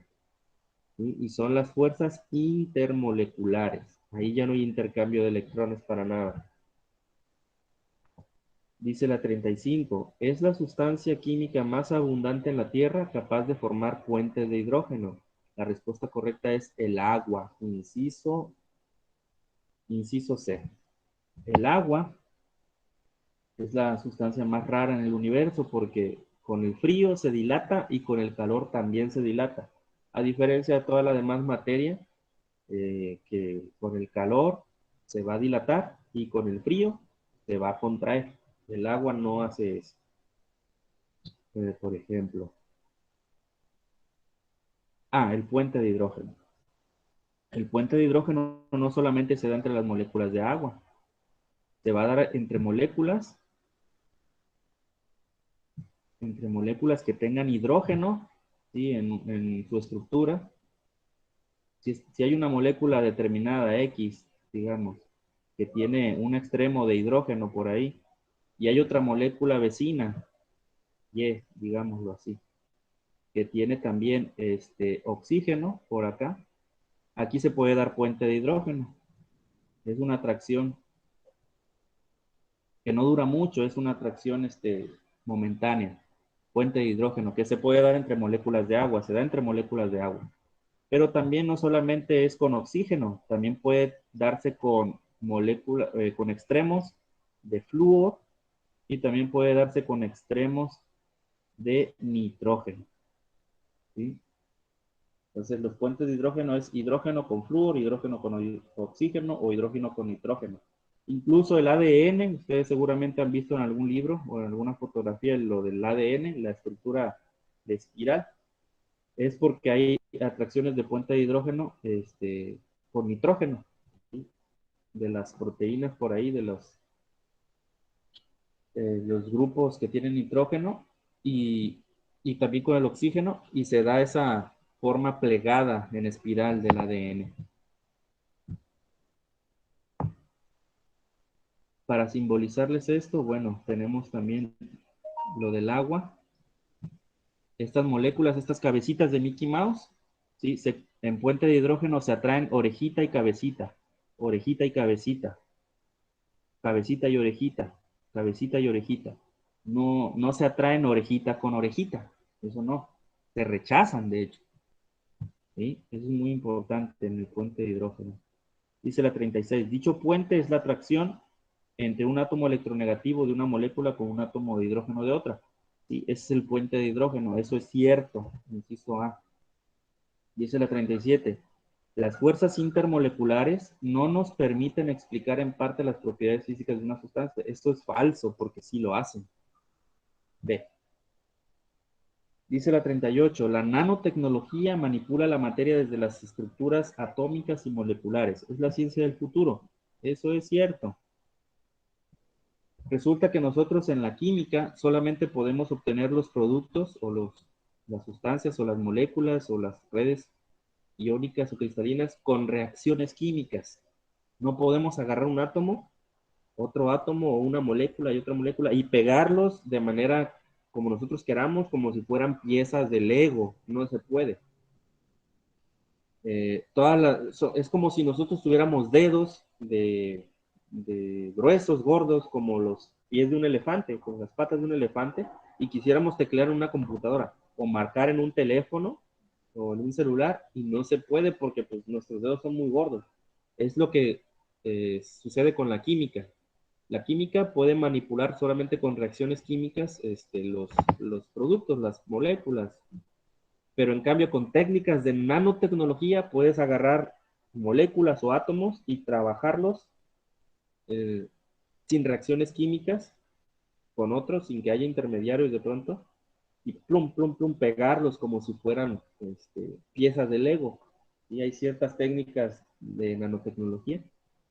¿Sí? Y son las fuerzas intermoleculares. Ahí ya no hay intercambio de electrones para nada. Dice la 35, es la sustancia química más abundante en la Tierra capaz de formar puentes de hidrógeno. La respuesta correcta es el agua, inciso C. El agua es la sustancia más rara en el universo porque con el frío se dilata y con el calor también se dilata. A diferencia de toda la demás materia, que con el calor se va a dilatar y con el frío se va a contraer. El agua no hace eso. Por ejemplo. El puente de hidrógeno. El puente de hidrógeno no solamente se da entre las moléculas de agua, se va a dar entre moléculas entre moléculas que tengan hidrógeno, ¿sí? En su estructura. Si hay una molécula determinada X, digamos, que tiene un extremo de hidrógeno por ahí, y hay otra molécula vecina, Y, digámoslo así, que tiene también oxígeno por acá, aquí se puede dar puente de hidrógeno. Es una atracción que no dura mucho, es una atracción momentánea. Puente de hidrógeno, que se puede dar entre moléculas de agua, se da entre moléculas de agua. Pero también no solamente es con oxígeno, también puede darse con con extremos de flúor y también puede darse con extremos de nitrógeno. ¿Sí? Entonces, los puentes de hidrógeno es hidrógeno con flúor, hidrógeno con oxígeno o hidrógeno con nitrógeno. Incluso el ADN, ustedes seguramente han visto en algún libro o en alguna fotografía lo del ADN, la estructura de espiral, es porque hay atracciones de puente de hidrógeno por nitrógeno, ¿sí? De las proteínas por ahí, de los grupos que tienen nitrógeno y también con el oxígeno, y se da esa forma plegada en espiral del ADN. Para simbolizarles esto, bueno, tenemos también lo del agua. Estas moléculas, estas cabecitas de Mickey Mouse, ¿sí? En puente de hidrógeno se atraen orejita y cabecita, orejita y cabecita, cabecita y orejita, cabecita y orejita. No se atraen orejita con orejita, eso no, se rechazan de hecho. ¿Sí? Eso es muy importante en el puente de hidrógeno. Dice la 36, dicho puente es la atracción entre un átomo electronegativo de una molécula con un átomo de hidrógeno de otra. Sí, ese es el puente de hidrógeno, eso es cierto, inciso A. Dice la 37, las fuerzas intermoleculares no nos permiten explicar en parte las propiedades físicas de una sustancia. Esto es falso, porque sí lo hacen. B. Dice la 38, la nanotecnología manipula la materia desde las estructuras atómicas y moleculares. Es la ciencia del futuro. Eso es cierto. Resulta que nosotros en la química solamente podemos obtener los productos o las sustancias o las moléculas o las redes iónicas o cristalinas con reacciones químicas. No podemos agarrar un átomo, otro átomo o una molécula y otra molécula y pegarlos de manera como nosotros queramos, como si fueran piezas de Lego. No se puede. Es como si nosotros tuviéramos dedos de gruesos, gordos, como los pies de un elefante, con las patas de un elefante, y quisiéramos teclear en una computadora o marcar en un teléfono o en un celular, y no se puede porque pues, nuestros dedos son muy gordos. Es lo que sucede con la química. La química puede manipular solamente con reacciones químicas los productos, las moléculas, pero en cambio con técnicas de nanotecnología puedes agarrar moléculas o átomos y trabajarlos sin reacciones químicas con otros, sin que haya intermediarios de pronto, y plum, plum, plum, pegarlos como si fueran piezas de Lego. Y hay ciertas técnicas de nanotecnología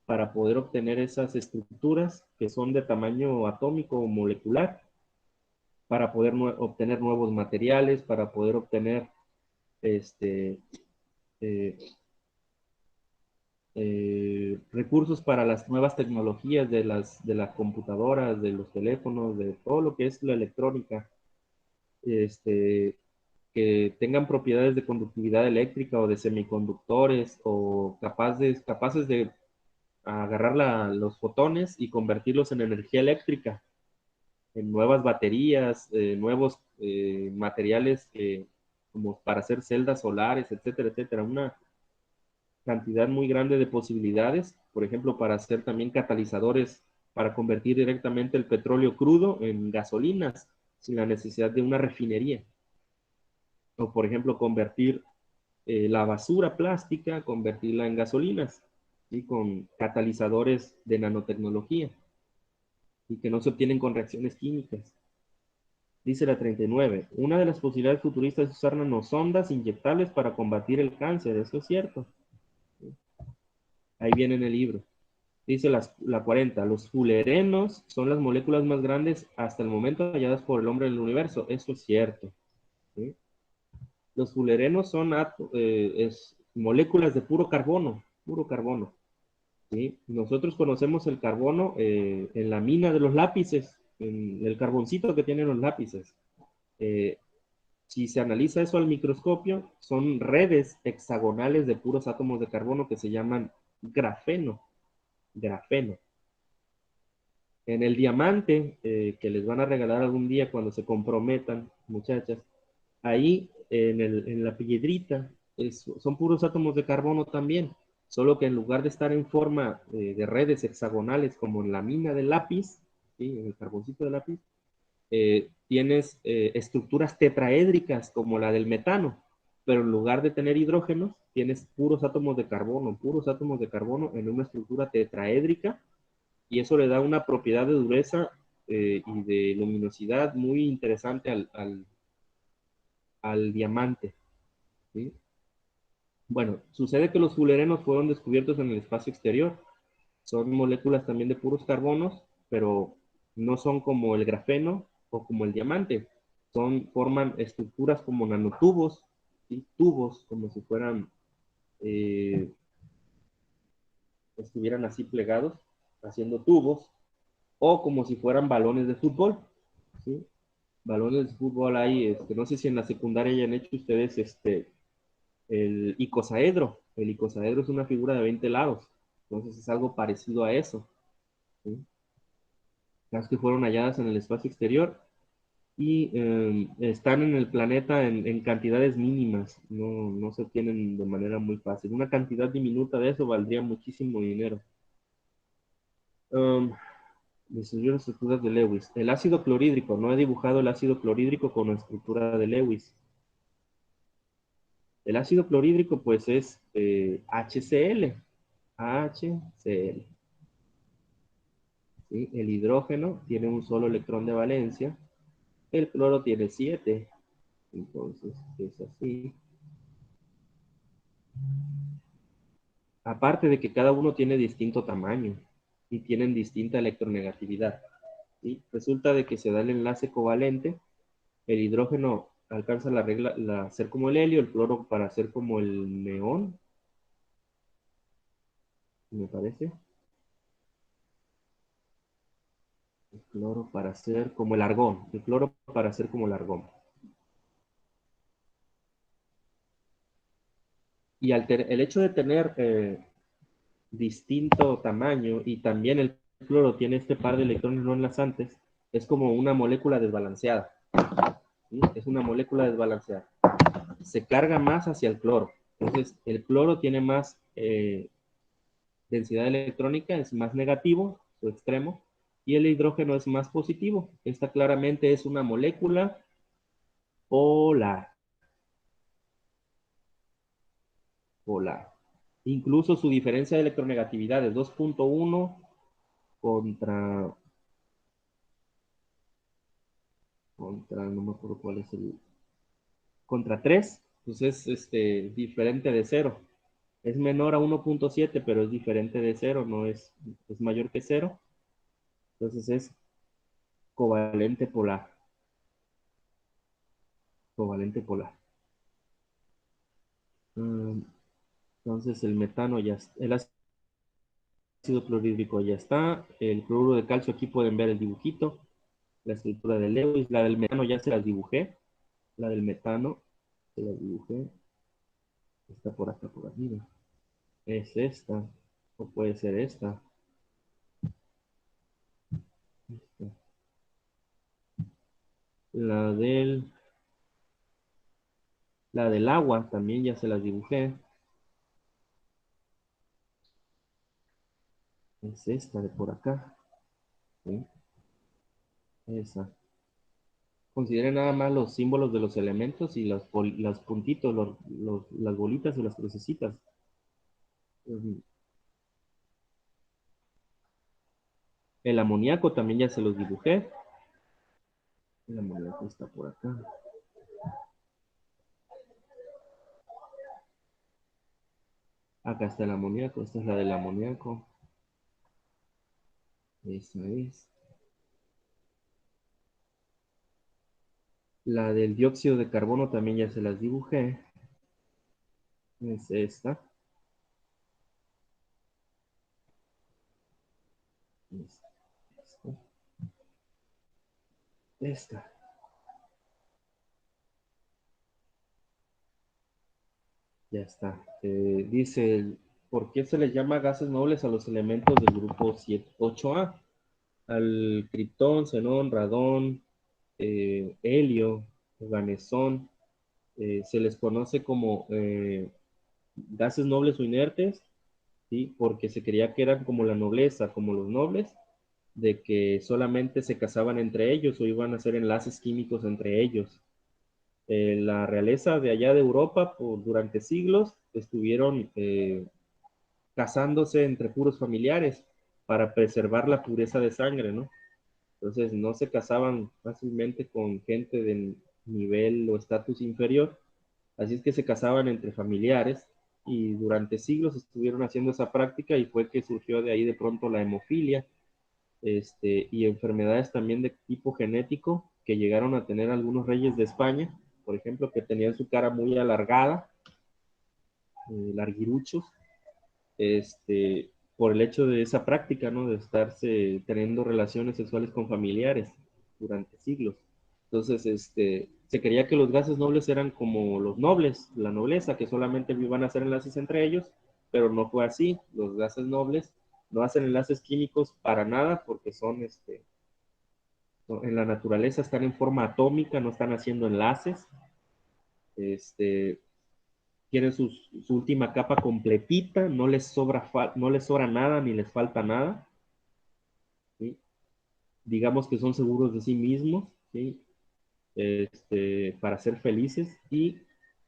para poder obtener esas estructuras que son de tamaño atómico o molecular, para poder obtener nuevos materiales, para poder obtener recursos para las nuevas tecnologías de las computadoras, de los teléfonos, de todo lo que es la electrónica, que tengan propiedades de conductividad eléctrica o de semiconductores o capaces de agarrar los fotones y convertirlos en energía eléctrica, en nuevas baterías, nuevos materiales como para hacer celdas solares, etcétera, etcétera. Una cantidad muy grande de posibilidades, por ejemplo, para hacer también catalizadores para convertir directamente el petróleo crudo en gasolinas sin la necesidad de una refinería. O, por ejemplo, convertir la basura plástica, convertirla en gasolinas, ¿sí? Con catalizadores de nanotecnología y que no se obtienen con reacciones químicas. Dice la 39, una de las posibilidades futuristas es usar nanosondas inyectables para combatir el cáncer. Eso es cierto. Ahí viene en el libro. Dice la 40, los fulerenos son las moléculas más grandes hasta el momento halladas por el hombre en el universo. Eso es cierto. ¿Sí? Los fulerenos son moléculas de puro carbono, puro carbono. ¿Sí? Nosotros conocemos el carbono en la mina de los lápices, en el carboncito que tienen los lápices. Si se analiza eso al microscopio, son redes hexagonales de puros átomos de carbono que se llaman grafeno. Grafeno. En el diamante, que les van a regalar algún día cuando se comprometan, muchachas, ahí en la piedrita son puros átomos de carbono también, solo que en lugar de estar en forma de redes hexagonales como en la mina del lápiz, ¿sí? En el carboncito de lápiz, tienes estructuras tetraédricas como la del metano, pero en lugar de tener hidrógenos, tienes puros átomos de carbono en una estructura tetraédrica, y eso le da una propiedad de dureza y de luminosidad muy interesante al diamante. ¿Sí? Bueno, sucede que los fulerenos fueron descubiertos en el espacio exterior. Son moléculas también de puros carbonos, pero no son como el grafeno o como el diamante. Forman estructuras como nanotubos, ¿sí? Tubos, como si fueran, estuvieran así plegados, haciendo tubos, o como si fueran balones de fútbol, ¿sí? Balones de fútbol hay, no sé si en la secundaria hayan hecho ustedes el icosaedro. El icosaedro es una figura de 20 lados, entonces es algo parecido a eso, ¿sí? Las que fueron halladas en el espacio exterior y están en el planeta en cantidades mínimas, no se obtienen de manera muy fácil. Una cantidad diminuta de eso valdría muchísimo dinero. Describieron estructuras de Lewis. El ácido clorhídrico, no he dibujado el ácido clorhídrico con la estructura de Lewis. El ácido clorhídrico pues es HCl. HCl. ¿Sí? El hidrógeno tiene un solo electrón de valencia. El cloro tiene 7. Entonces es así. Aparte de que cada uno tiene distinto tamaño y tienen distinta electronegatividad. ¿Sí? Resulta de que se da el enlace covalente. El hidrógeno alcanza la regla, ser como el helio, el cloro para ser como el neón, me parece. El cloro para ser como el argón. El cloro para ser como el argón. Y el hecho de tener distinto tamaño y también el cloro tiene este par de electrones no enlazantes, es como una molécula desbalanceada. ¿Sí? Es una molécula desbalanceada. Se carga más hacia el cloro. Entonces, el cloro tiene más densidad electrónica, es más negativo, su extremo, y el hidrógeno es más positivo. Esta claramente es una molécula polar. Polar. Incluso su diferencia de electronegatividad es 2.1 contra, no me acuerdo cuál es contra 3, pues es diferente de 0. Es menor a 1.7, pero es diferente de 0, no es mayor que 0. Entonces es covalente polar. Covalente polar. Entonces el metano ya está, el ácido clorhídrico ya está, el cloruro de calcio, aquí pueden ver el dibujito, la estructura de Lewis, la del metano ya se las dibujé, la del metano se las dibujé, está por acá, por arriba, es esta, o puede ser esta. La del agua también ya se las dibujé. Es esta de por acá. ¿Sí? Esa. Consideren nada más los símbolos de los elementos y los puntitos, las bolitas y las crucecitas. El amoníaco también ya se los dibujé. El amoníaco está por acá. Acá está el amoníaco, esta es la del amoníaco. Esa es. La del dióxido de carbono también ya se las dibujé. Es esta. Esta. Ya está. Dice, ¿por qué se les llama gases nobles a los elementos del grupo 8A? Al criptón, xenón, radón, helio, ganesón, se les conoce como gases nobles o inertes, ¿sí? Porque se creía que eran como la nobleza, como los nobles, de que solamente se casaban entre ellos o iban a hacer enlaces químicos entre ellos. La realeza de allá de Europa, durante siglos, estuvieron casándose entre puros familiares para preservar la pureza de sangre, ¿no? Entonces no se casaban fácilmente con gente de nivel o estatus inferior, así es que se casaban entre familiares y durante siglos estuvieron haciendo esa práctica y fue que surgió de ahí de pronto la hemofilia, y enfermedades también de tipo genético que llegaron a tener algunos reyes de España, por ejemplo, que tenían su cara muy alargada, larguiruchos, por el hecho de esa práctica, ¿no? De estarse teniendo relaciones sexuales con familiares durante siglos. Entonces, se creía que los gases nobles eran como los nobles, la nobleza, que solamente iban a hacer enlaces entre ellos, pero no fue así. Los gases nobles no hacen enlaces químicos para nada porque son, en la naturaleza están en forma atómica, no están haciendo enlaces. Tienen su última capa completita, no les sobra nada ni les falta nada, ¿sí? Digamos que son seguros de sí mismos, ¿sí? Para ser felices y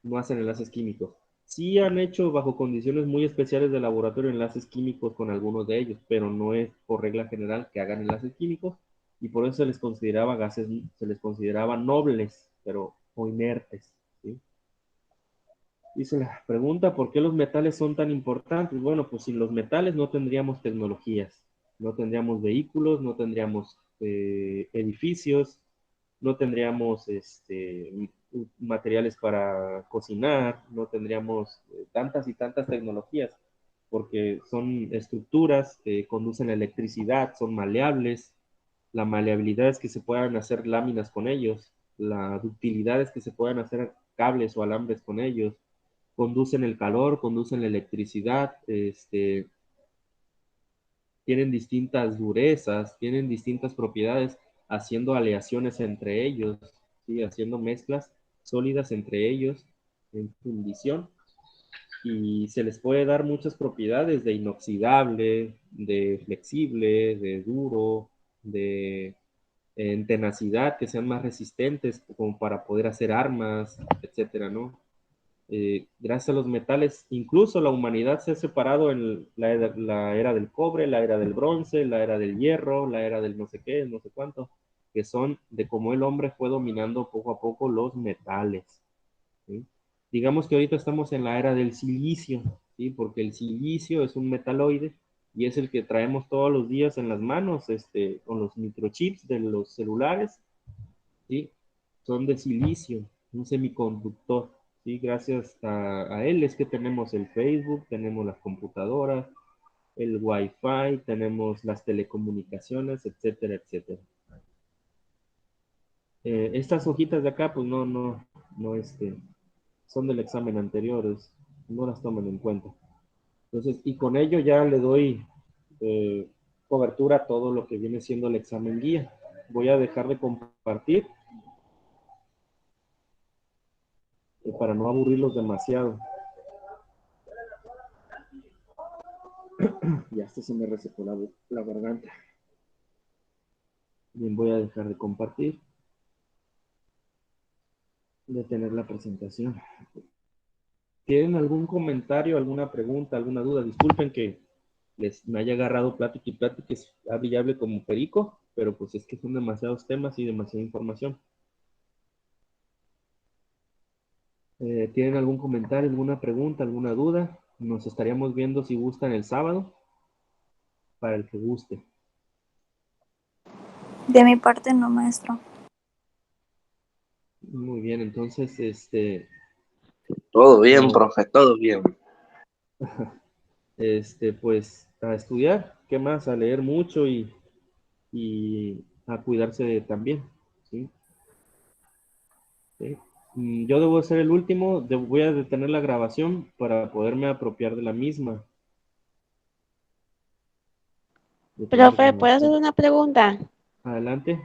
no hacen enlaces químicos. Sí han hecho bajo condiciones muy especiales de laboratorio enlaces químicos con algunos de ellos, pero no es por regla general que hagan enlaces químicos y por eso se les consideraba gases, se les consideraba nobles, pero o inertes, ¿sí? Dice la pregunta, ¿por qué los metales son tan importantes? Bueno, pues sin los metales no tendríamos tecnologías, no tendríamos vehículos, no tendríamos edificios, no tendríamos materiales para cocinar, no tendríamos tantas y tantas tecnologías, porque son estructuras que conducen electricidad, son maleables, la maleabilidad es que se puedan hacer láminas con ellos, la ductilidad es que se puedan hacer cables o alambres con ellos, conducen el calor, conducen la electricidad, tienen distintas durezas, tienen distintas propiedades, haciendo aleaciones entre ellos, ¿sí? Haciendo mezclas sólidas entre ellos en fundición y se les puede dar muchas propiedades de inoxidable, de flexible, de duro, de en tenacidad, que sean más resistentes como para poder hacer armas, etcétera, ¿no? Gracias a los metales, incluso la humanidad se ha separado en la era del cobre, la era del bronce, la era del hierro, la era del no sé qué, no sé cuánto, que son de cómo el hombre fue dominando poco a poco los metales, ¿sí? Digamos que ahorita estamos en la era del silicio, ¿sí? Porque el silicio es un metaloide y es el que traemos todos los días en las manos, con los microchips de los celulares, ¿sí? Son de silicio, un semiconductor, ¿sí? Gracias a él es que tenemos el Facebook, tenemos las computadoras, el Wi-Fi, tenemos las telecomunicaciones, etcétera, etcétera. Estas hojitas de acá, pues no, son del examen anterior, no las toman en cuenta. Entonces, y con ello ya le doy cobertura a todo lo que viene siendo el examen guía. Voy a dejar de compartir para no aburrirlos demasiado. Ya hasta se me resecó la garganta. Bien, voy a dejar de compartir. Detener la presentación. ¿Tienen algún comentario, alguna pregunta, alguna duda? Disculpen que me haya agarrado plática y plática, es hable y hable como perico, pero pues es que son demasiados temas y demasiada información. ¿Tienen algún comentario, alguna pregunta, alguna duda? Nos estaríamos viendo si gustan el sábado, para el que guste. De mi parte no, maestro. Muy bien, entonces, Todo bien, no, profe, todo bien. pues a estudiar, ¿qué más? A leer mucho y a cuidarse también, ¿sí? ¿Sí? Yo debo ser el último, voy a detener la grabación para poderme apropiar de la misma. Detener Profe, ¿puedo hacer grabación. una pregunta? Adelante.